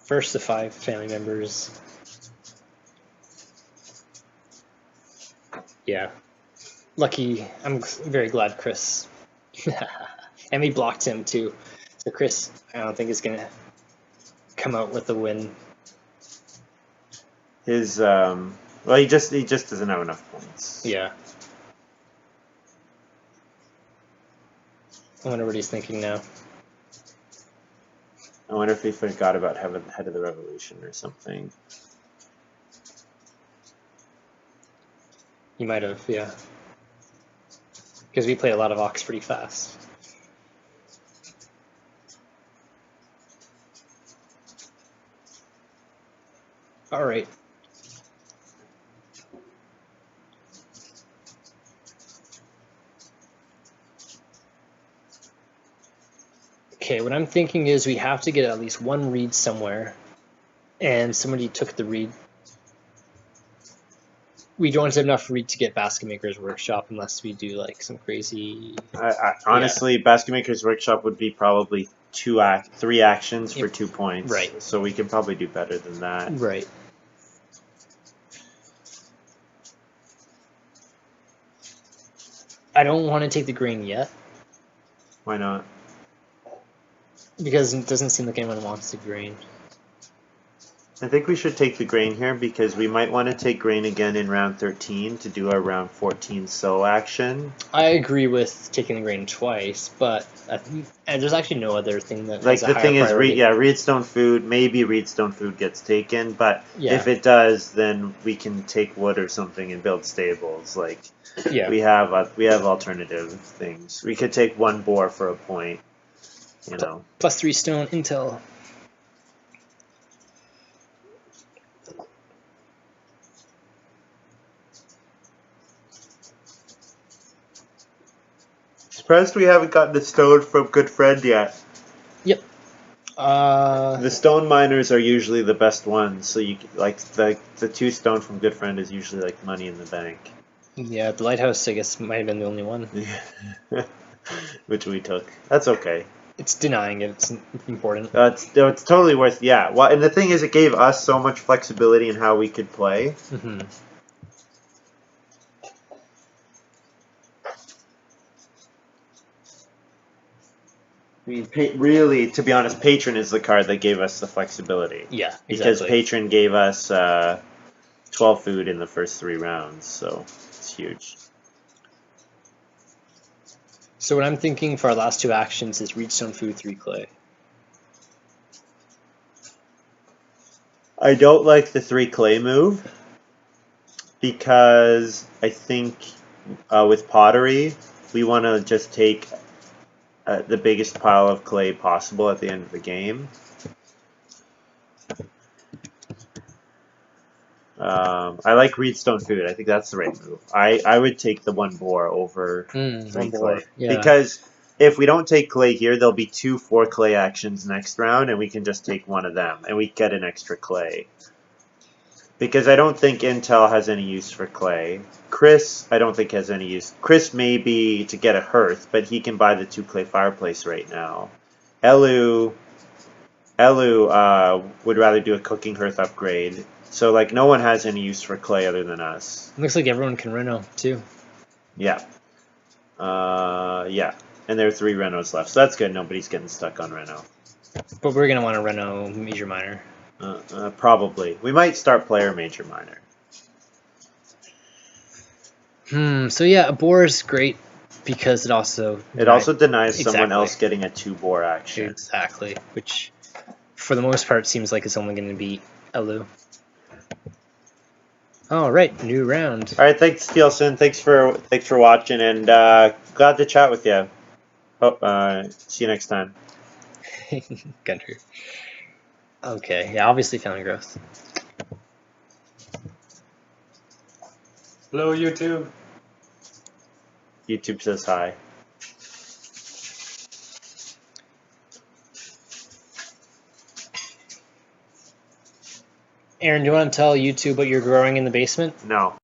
First to 5 family members. Yeah. Lucky. I'm very glad Chris. And we blocked him too. So Chris, I don't think is going to come out with a win. His well, he just doesn't have enough points. Yeah. I wonder what he's thinking now. I wonder if he forgot about having the head of the revolution or something. He might have, yeah. Because we play a lot of Ox pretty fast. All right. Okay, what I'm thinking is we have to get at least one read somewhere, and somebody took the read. We don't have enough read to get Basket Maker's Workshop unless we do like some crazy. Honestly, Basket Maker's Workshop would be probably 3 actions for 2 points. Right. So we can probably do better than that. Right. I don't want to take the grain yet. Why not? Because it doesn't seem like anyone wants the grain. I think we should take the grain here because we might want to take grain again in round 13 to do our round 14 sow action. I agree with taking the grain twice, but and there's actually no other thing that Like is a the higher thing is, priority. Reedstone food. Maybe Reedstone food gets taken, but Yeah. if it does, then we can take wood or something and build stables. Like Yeah. we have alternative things. We could take 1 boar for a point. You know. Plus 3 stone intel. Surprised we haven't gotten the stone from Good Friend yet. Yep. The stone miners are usually the best ones. So you like the 2 stone from Good Friend is usually like money in the bank. Yeah, the lighthouse I guess might have been the only one. Which we took. That's okay. It's denying it. It's important. It's totally worth. Yeah. Well, and the thing is, it gave us so much flexibility in how we could play. Mm-hmm. I mean, really, to be honest, Patron is the card that gave us the flexibility. Yeah, exactly. Because Patron gave us 12 food in the first 3 rounds, so it's huge. So what I'm thinking for our last 2 actions is Reedstone food, 3 clay. I don't like the 3 clay move because I think with pottery, we want to just take the biggest pile of clay possible at the end of the game. I like Reedstone food. I think that's the right move. I would take the 1 boar over 3 clay. Yeah. Because if we don't take clay here, there'll be 2 4 clay actions next round, and we can just take 1 of them, and we get an extra clay. Because I don't think Intel has any use for clay. Chris, I don't think has any use. Chris may be to get a hearth, but he can buy the 2 clay fireplace right now. Elu would rather do a cooking hearth upgrade. So, like, no one has any use for clay other than us. Looks like everyone can reno, too. Yeah. Yeah. And there are 3 renos left. So that's good. Nobody's getting stuck on reno. But we're going to want to reno major minor. Probably. We might start player major minor. So yeah, a boar is great because it also denies someone Exactly. else getting a 2 boar action. exactly, which for the most part seems like it's only going to be Elu. All right, new round. All right, thanks, Steelson. Thanks for watching, and glad to chat with you. See you next time. Country. Okay, yeah, obviously family growth. Hello, YouTube. YouTube says hi. Aaron, do you want to tell YouTube what you're growing in the basement? No.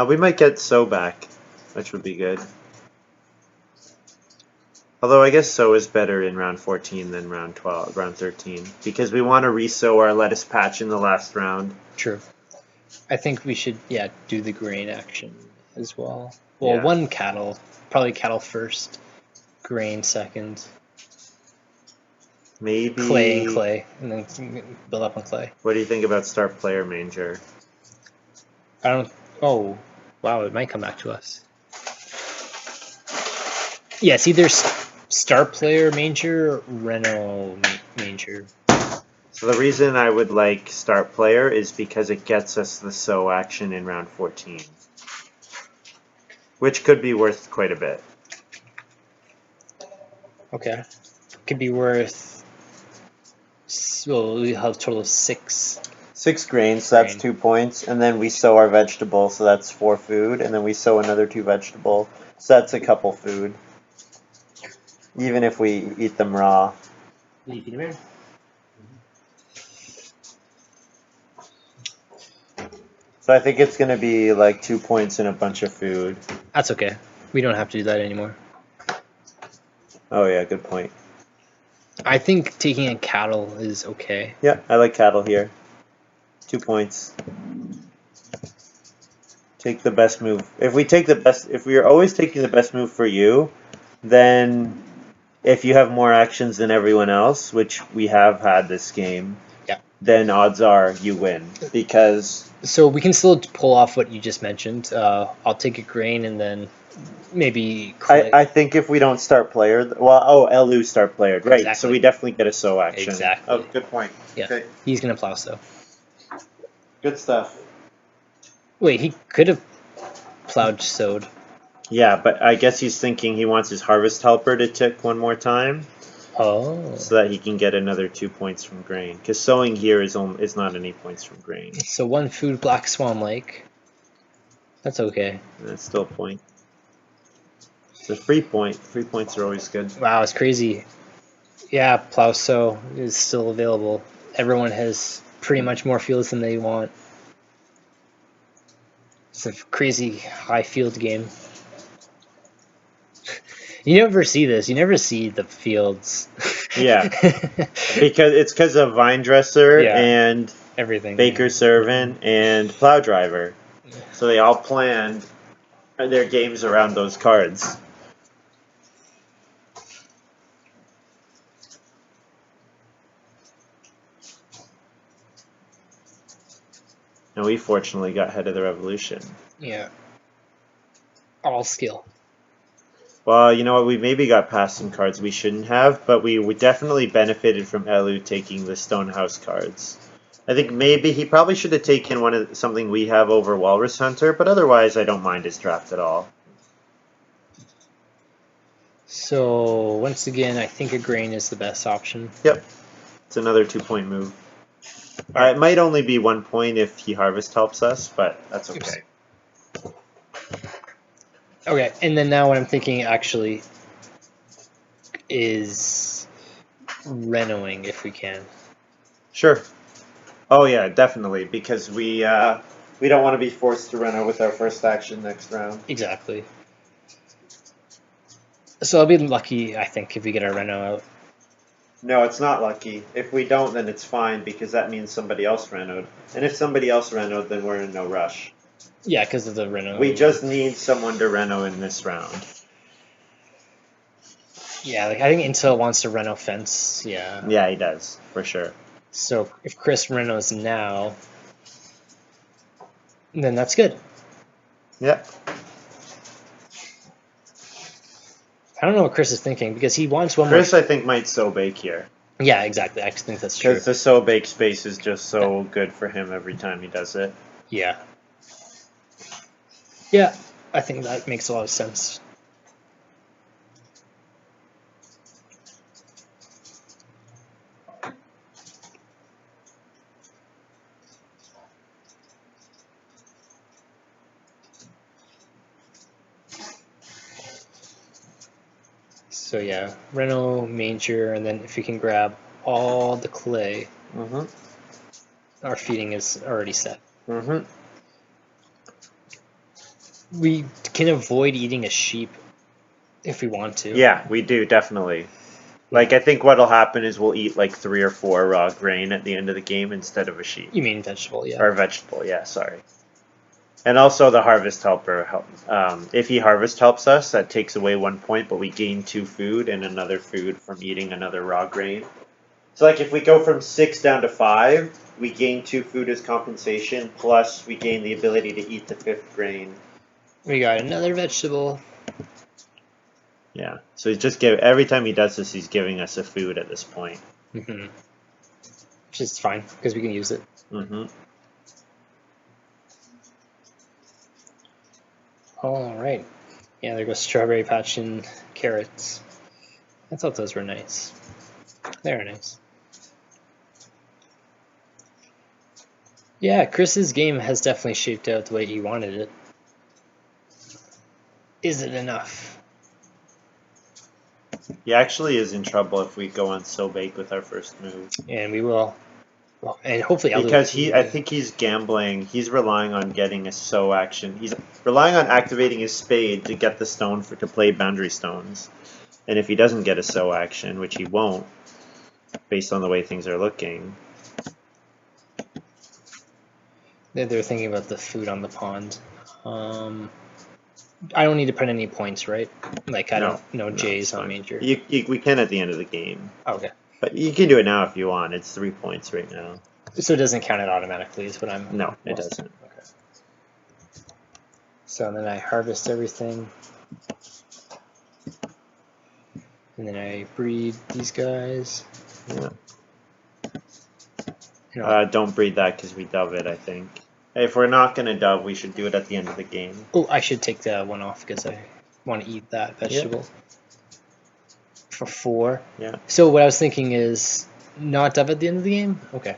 We might get So back, which would be good. Although I guess So is better in round 14 than round 13, because we want to re-sow our lettuce patch in the last round. True. I think we should, do the grain action as well. Well, Yeah. one cattle, probably cattle first, grain second, Maybe clay, and then build up on clay. What do you think about Star Player Manger? I don't. Oh, wow! It might come back to us. Yeah, it's either Star Player Manger or Renault Manger. So the reason I would like Start Player is because it gets us the So action in round 14, which could be worth quite a bit. Okay, could be worth. Well, we have a total of 6. 6 grains, so that's Grain. 2 points, and then we sow our vegetable, so that's 4 food, and then we sow another 2 vegetable, so that's a couple food. Even if we eat them raw. So I think it's going to be like 2 points and a bunch of food. That's okay. We don't have to do that anymore. Oh yeah, good point. I think taking a cattle is okay. Yeah, I like cattle here. 2 points. Take the best move. If we are always taking the best move for you, then if you have more actions than everyone else, which we have had this game, then odds are you win, because So we can still pull off what you just mentioned. I'll take a grain and then maybe clay. I think if we don't start player, Elu start player, right? Exactly. So we definitely get a So action. Exactly. Oh, good point. Yeah. Okay. He's gonna plow so. Good stuff. Wait, he could have plowed sowed. Yeah, but I guess he's thinking he wants his harvest helper to tick one more time. Oh. So that he can get another 2 points from grain. Because sowing here is not any points from grain. So 1 food Black Swan Lake. That's okay. That's still a point. It's a free point. Free points are always good. Wow, it's crazy. Yeah, plow sow is still available. Everyone has pretty much more fields than they want. It's a crazy high field game. You never see this. You never see the fields. Yeah. Because of Vine Dresser and everything. Baker Servant and Plow Driver. So they all planned their games around those cards. And we fortunately got ahead of the revolution. Yeah. All skill. Well, you know what? We maybe got past some cards we shouldn't have, but we definitely benefited from Elu taking the Stonehouse cards. I think maybe he probably should have taken something we have over Walrus Hunter, but otherwise I don't mind his draft at all. So once again, I think a grain is the best option. Yep. It's another 2-point move. It might only be 1 point if he harvest helps us, but that's okay. Okay, and then now what I'm thinking actually is Renoing if we can. Sure. Oh yeah, definitely, because we don't want to be forced to run with our first action next round. Exactly. So I'll be lucky, I think, if we get our Reno out. No, it's not lucky. If we don't, then it's fine, because that means somebody else renoed. And if somebody else renoed, then we're in no rush. Yeah, because of the Reno. We just need someone to reno in this round. Yeah, like I think Intel wants to Reno fence. Yeah. Yeah, he does, for sure. So if Chris Renos now, then that's good. Yep. I don't know what Chris is thinking because he wants one Chris, more. I think, might so bake here. Yeah, exactly. I actually think that's true. Because the so bake space is just so good for him every time he does it. Yeah. Yeah, I think that makes a lot of sense. So yeah, Reno, Manger, and then if we can grab all the clay, our feeding is already set. We can avoid eating a sheep if we want to. Yeah, we do, definitely. Like, I think what'll happen is we'll eat like 3 or 4 raw grain at the end of the game instead of a sheep. You mean vegetable, yeah. Or vegetable, yeah, sorry. And also the harvest helper. If he harvest helps us, that takes away 1 point, but we gain 2 food and another food from eating another raw grain. So like if we go from 6 down to 5, we gain 2 food as compensation, plus we gain the ability to eat the 5th grain. We got another vegetable. Yeah. So he's just every time he does this, he's giving us a food at this point. Mm-hmm. Which is fine because we can use it. Mm-hmm. All right. Yeah, there goes strawberry patch and carrots. I thought those were nice. They're nice. Yeah, Chris's game has definitely shaped out the way he wanted it. Is it enough? He actually is in trouble if we go on so bake with our first move. And we will. Well, and hopefully because I think he's gambling. He's relying on getting a sow action. He's relying on activating his spade to get the stone to play boundary stones. And if he doesn't get a sow action, which he won't, based on the way things are looking. They're thinking about the food on the pond. I don't need to put any points, right? Like I don't know J's on Manger. We can at the end of the game. Okay. But you can do it now if you want. It's 3 points right now. So it doesn't count it automatically, is what I'm. No, it doesn't. Okay. So then I harvest everything. And then I breed these guys. Yeah. Don't breed that because we dove it, I think. If we're not going to dove, we should do it at the end of the game. Oh, I should take that one off because I want to eat that vegetable. For 4. Yeah. So what I was thinking is not dove at the end of the game? Okay.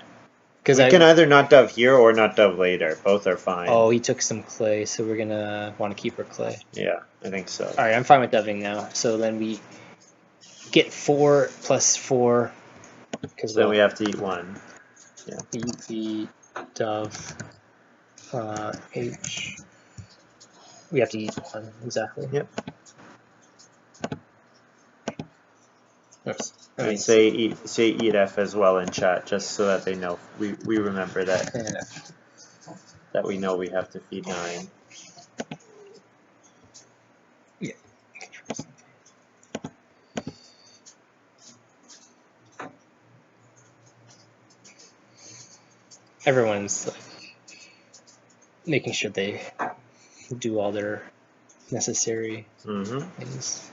We can either not dove here or not dove later. Both are fine. Oh, he took some clay, so we're going to want to keep our clay. Yeah, I think so. Alright, I'm fine with doving now. So then we get 4 plus 4. So then we have to eat 1. Yeah. Eat the dove. H. We have to eat 1, exactly. Yep. Oops. And say eat F as well in chat, just so that they know we remember that. Yeah. That we know we have to feed 9. Yeah. Everyone's like making sure they do all their necessary things.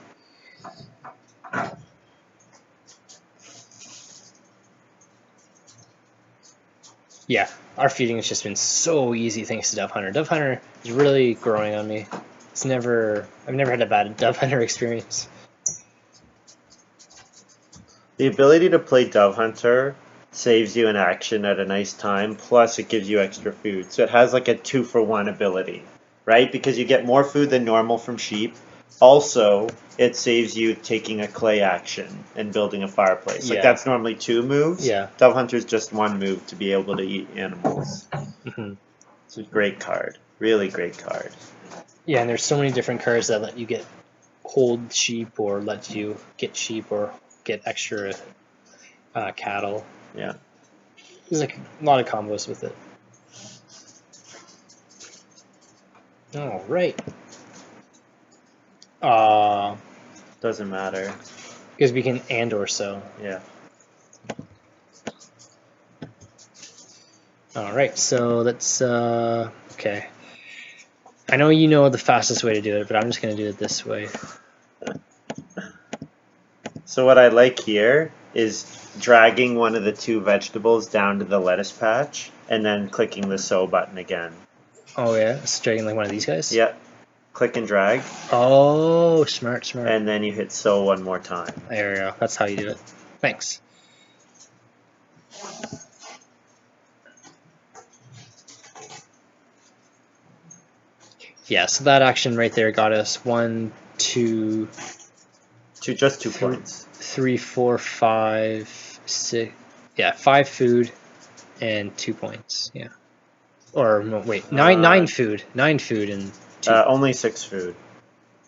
Yeah, our feeding has just been so easy thanks to Dove Hunter. Dove Hunter is really growing on me. I've never had a bad Dove Hunter experience. The ability to play Dove Hunter saves you an action at a nice time, plus it gives you extra food. So it has like a 2-for-1 ability, right? Because you get more food than normal from sheep. Also, it saves you taking a clay action and building a fireplace. Like Yeah. that's normally 2 moves. Yeah. Dove Hunter's just 1 move to be able to eat animals. Hmm. It's a great card. Really great card. Yeah, and there's so many different cards that let you get hold sheep or let you get sheep or get extra cattle. Yeah. There's like a lot of combos with it. All right. Doesn't matter. Because we can and or so. Yeah. All right, so that's okay. I know you know the fastest way to do it, but I'm just gonna do it this way. So what I like here is dragging one of the 2 vegetables down to the lettuce patch and then clicking the sew button again. Oh yeah, striking like one of these guys. Yep. Click and drag. Oh, smart. And then you hit sew 1 more time. There we go. That's how you do it. Thanks. Yeah, so that action right there got us 1, 2, Just 2 points. 3, 4, 5, 6. Yeah, 5 food and 2 points. Yeah. Or no, wait, nine food, 9 food and 2. Only 6 food.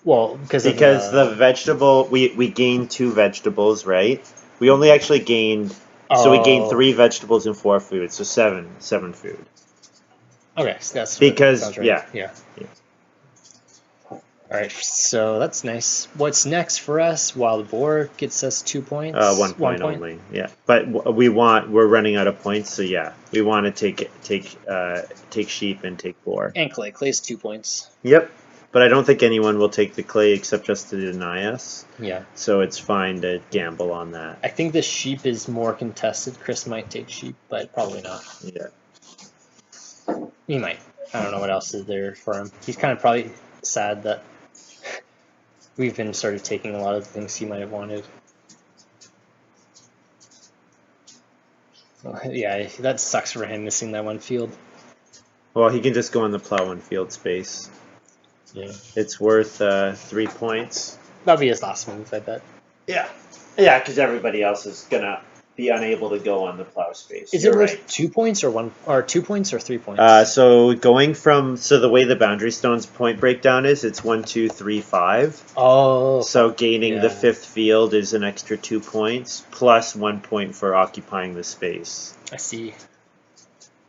Well, because the vegetable we gained 2 vegetables, right? We only actually gained so we gained 3 vegetables and 4 food, so 7 food. Okay, so that's Because sounds right. yeah. All right, so that's nice. What's next for us? Wild boar gets us 2 points. 1 point only. Yeah, but we're running out of points, so yeah, we want to take sheep and take boar. And clay. Clay's 2 points. Yep, but I don't think anyone will take the clay except just to deny us. Yeah. So it's fine to gamble on that. I think the sheep is more contested. Chris might take sheep, but probably not. Yeah. He might. I don't know what else is there for him. He's kind of probably sad that we've been sort of taking a lot of the things he might have wanted. Well, yeah, that sucks for him missing that one field. Well, he can just go in the plow and field space. Yeah. It's worth 3 points. That'll be his last move, I bet. Yeah. Yeah, because everybody else is gonna be unable to go on the plow space. Is it worth 2 points or 1 or 2 points or 3 points? So going from the way the boundary stones point breakdown is, it's 1, 2, 3, 5. Oh. So gaining the 5th field is an extra 2 points plus 1 point for occupying the space. I see.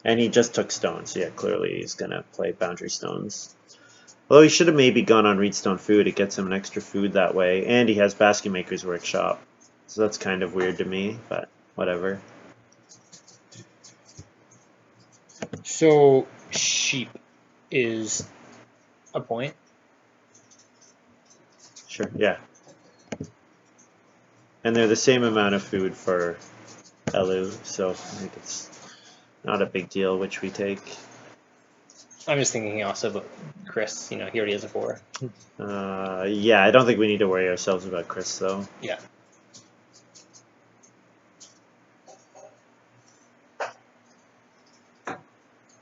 And he just took stones. Yeah, clearly he's gonna play boundary stones. Although he should have maybe gone on Reedstone Food. It gets him an extra food that way, and he has Basket Maker's Workshop. So that's kind of weird to me, but whatever. So sheep is a point. Sure, yeah. And they're the same amount of food for Elu, so I think it's not a big deal which we take. I'm just thinking also about Chris. You know, he already has a 4. Yeah, I don't think we need to worry ourselves about Chris, though. Yeah.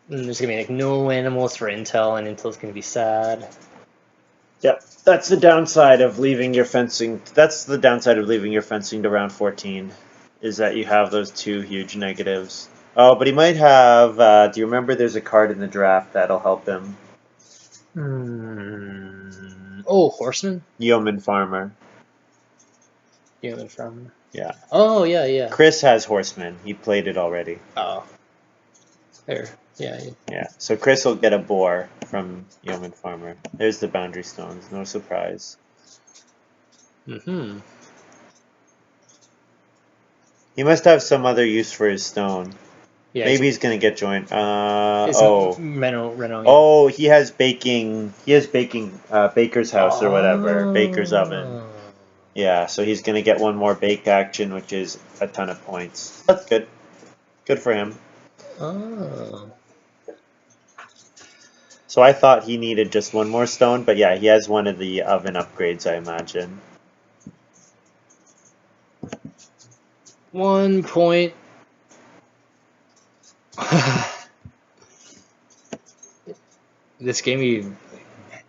And there's gonna be like no animals for Intel, and Intel's gonna be sad. Yep, that's the downside of leaving your fencing. That's the downside of leaving your fencing to round 14, is that you have those 2 huge negatives. Oh, but he might have. Do you remember? There's a card in the draft that'll help him. Oh, Horseman. Yeoman Farmer. Yeoman Farmer. Yeah. Oh yeah. Chris has Horseman. He played it already. Oh. There. Yeah. Yeah. So Chris will get a boar from Yeoman Farmer. There's the boundary stones. No surprise. Mm-hmm. He must have some other use for his stone. Yeah. Maybe he's gonna get joined. Renault. Oh, he has baking. He has baking. Baker's house or whatever. Baker's oven. Yeah. So he's gonna get 1 more bake action, which is a ton of points. That's good. Good for him. Oh. So I thought he needed just 1 more stone, but yeah, he has one of the oven upgrades, I imagine. 1 point. This game,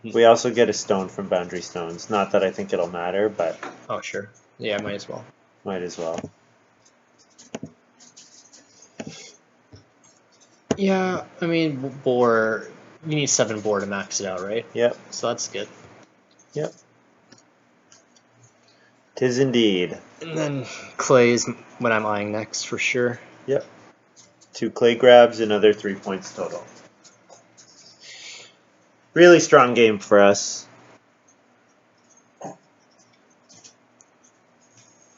We also get a stone from Boundary Stones. Not that I think it'll matter, but Oh, sure. Yeah, might as well. might as well. Yeah, I mean, boar. You need 7 boar to max it out, right? Yep. So that's good. Yep. Tis indeed. And then clay is what I'm eyeing next for sure. Yep. 2 clay grabs, another 3 points total. Really strong game for us.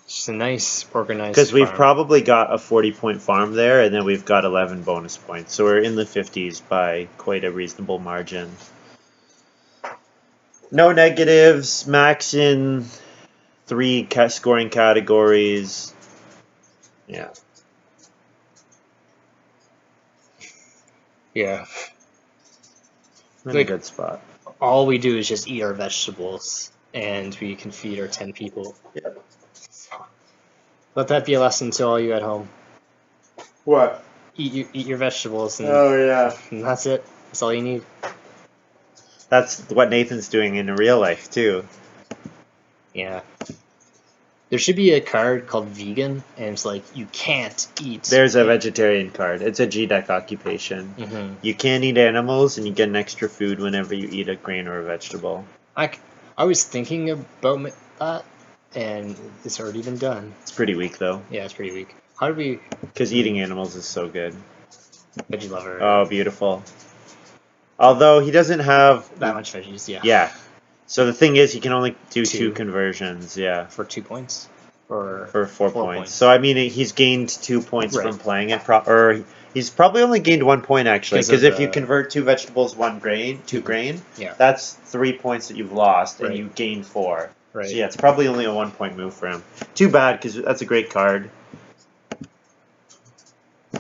Just a nice organized. Because we've farm. probably got a 40-point farm there, and then we've got 11 bonus points. So we're in the 50s by quite a reasonable margin. No negatives, max in 3 scoring categories. Yeah. Yeah. In Like- a good spot. All we do is just eat our vegetables, and we can feed our 10 people. Yep. So, let that be a lesson to all you at home. What? Eat your vegetables, and, Oh, yeah. and that's it. That's all you need. That's what Nathan's doing in real life, too. Yeah. There should be a card called vegan, and it's like you can't eat. There's a vegetarian card. It's a G-deck occupation. Mm-hmm. You can't eat animals, and you get an extra food whenever you eat a grain or a vegetable. I was thinking about that, and it's already been done. It's pretty weak, though. Yeah, it's pretty weak. How do we Because eating animals is so good. veggie lover? Oh, beautiful. Although he doesn't have that much veggies, yeah. Yeah. So the thing is, he can only do 2 Two. conversions. Yeah. For 2 points, or For 4 4 points. points. So I mean, he's gained 2 points Right. from playing it. Or he's probably only gained 1 point actually. 'Cause Because of if you the- convert 2 vegetables, 1 grain, 2 grain, Yeah. that's 3 points that you've lost, and Right. you gained 4. Right. So yeah, it's probably only a 1 point move for him. Too bad, because that's a great card.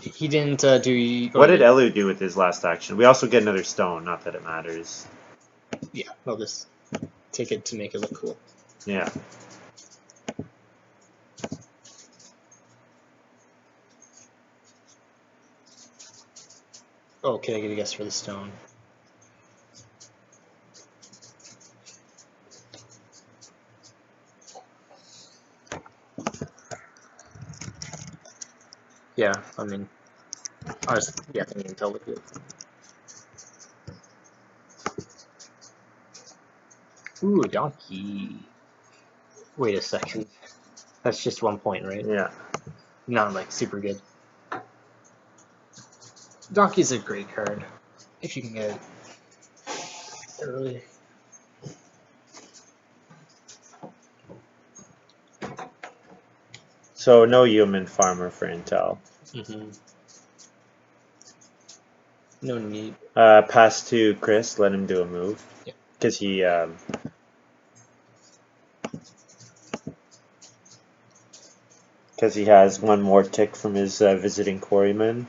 He didn't do. What did Elu do with his last action? We also get another stone. Not that it matters. Yeah, I'll just take it to make it look cool. Yeah. Oh, can I get a guess for the stone? Yeah, I mean, I was thinking until the good. Ooh, donkey. Wait a second. That's just 1 point, right? Yeah. Not like super good. Donkey's a great card if you can get it early. So no human farmer for Intel. Mm-hmm. No need. Pass to Chris. Let him do a move. Yeah. Because he. Because he has 1 more tick from his visiting quarryman.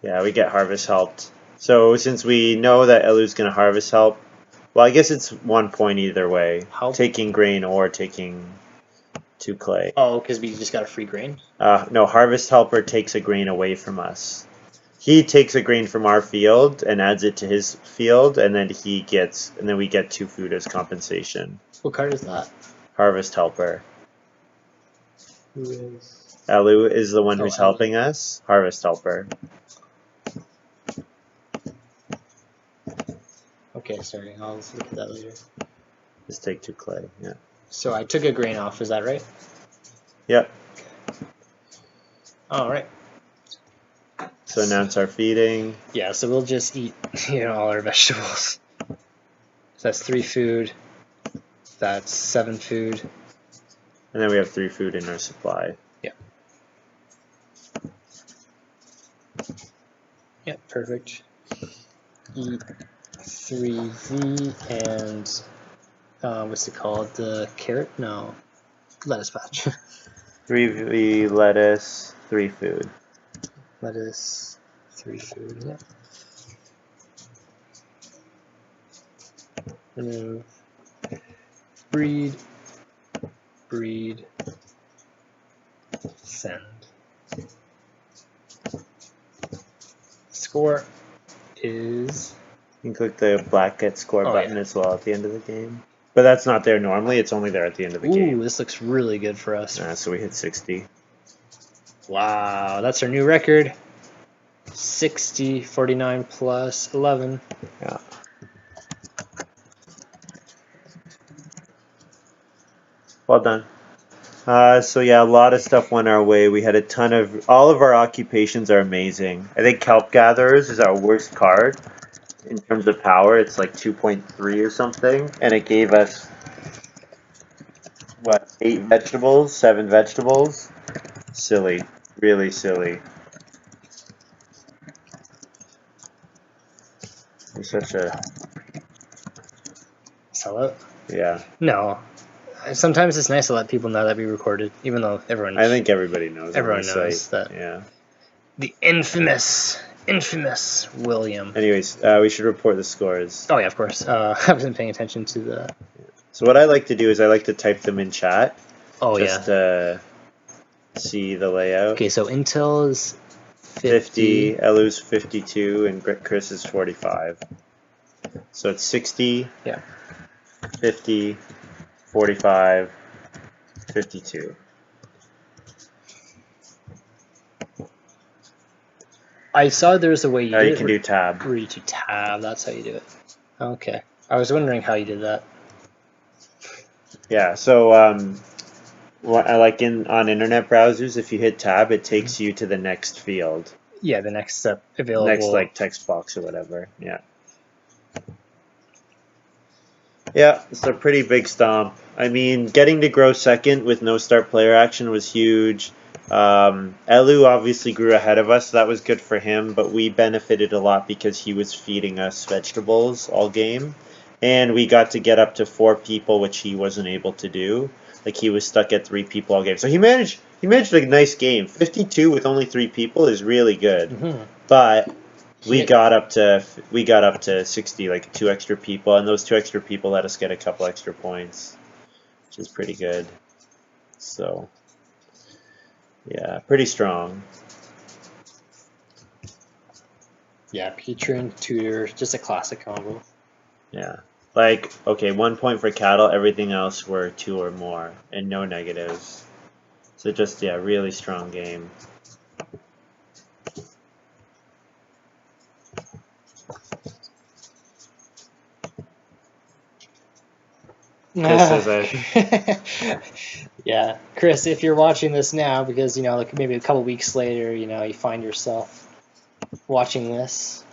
Yeah, we get harvest helped. So since we know that Elu's going to harvest help, well, I guess it's 1 point either way. Help? Taking grain or taking 2 clay. Oh, because we just got a free grain? No, harvest helper takes a grain away from us. He takes a grain from our field and adds it to his field, and then we get 2 food as compensation. What card is that? Harvest helper. Who is? Elu is the one Oh, who's Elu. helping us. Harvest helper. Okay, sorry. I'll look at that later. Just take 2 clay. Yeah. So I took a grain off, is that right? Yep. All right. So announce our feeding. Yeah, so we'll just eat, all our vegetables. So that's 3 food. That's 7 food. And then we have 3 food in our supply. Yep, perfect. Eat 3V and what's it called? The carrot? No, lettuce patch. 3 lettuce, 3 food. Lettuce, 3 food. Yeah. Remove. Breed. Send. score is... You can click the black get score Oh, button yeah. as well at the end of the game. But that's not there normally. It's only there at the end of the Ooh, game. this looks really good for us. So we hit 60. Wow, that's our new record. 60, 49 plus 11. Yeah. Well done. So yeah, a lot of stuff went our way. We had a ton of... All of our occupations are amazing. I think Kelp Gatherers is our worst card in terms of power. It's like 2.3 or something. And it gave us, what, 8 vegetables? 7 vegetables? Silly. Really silly. You're such a... Sellout? Yeah. No. Sometimes it's nice to let people know that we recorded, even though everyone... I think everybody knows. Everyone on knows site. that. Yeah. The infamous William. Anyways, we should report the scores. Oh, yeah, of course. I wasn't paying attention to the... So what I like to do is I like to type them in chat. Oh, just yeah. to see the layout. Okay, so Intel is 50, Elu's 52, and Chris is 45. So it's 60, Yeah. 50, 45, 52. I saw there was a way you did You it. can do tab. Where you do tab, that's how you do it. Okay. I was wondering how you did that. Yeah, so like on internet browsers, if you hit tab, it takes you to the next field. Yeah, the next step available. Next like text box or whatever. Yeah. Yeah, it's a pretty big stomp. I mean, getting to grow second with no start player action was huge. Elu obviously grew ahead of us, so that was good for him, but we benefited a lot because he was feeding us vegetables all game. And we got to get up to 4 people, which he wasn't able to do. Like, he was stuck at 3 people all game. So he managed a nice game. 52 with only 3 people is really good. Mm-hmm. But we got up to 60, like 2 extra people, and those 2 extra people let us get a couple extra points, which is pretty good. So, yeah, pretty strong. Yeah, patron, tutor, just a classic combo. Yeah. Like, okay, 1 point for cattle, everything else were 2 or more, and no negatives. So just, yeah, really strong game. Chris says Yeah, Chris, if you're watching this now, because, you know, like maybe a couple weeks later, you know, you find yourself watching this,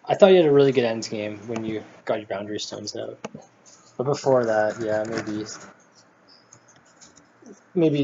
I thought you had a really good end game when you got your boundary stones out. But before that, yeah, maybe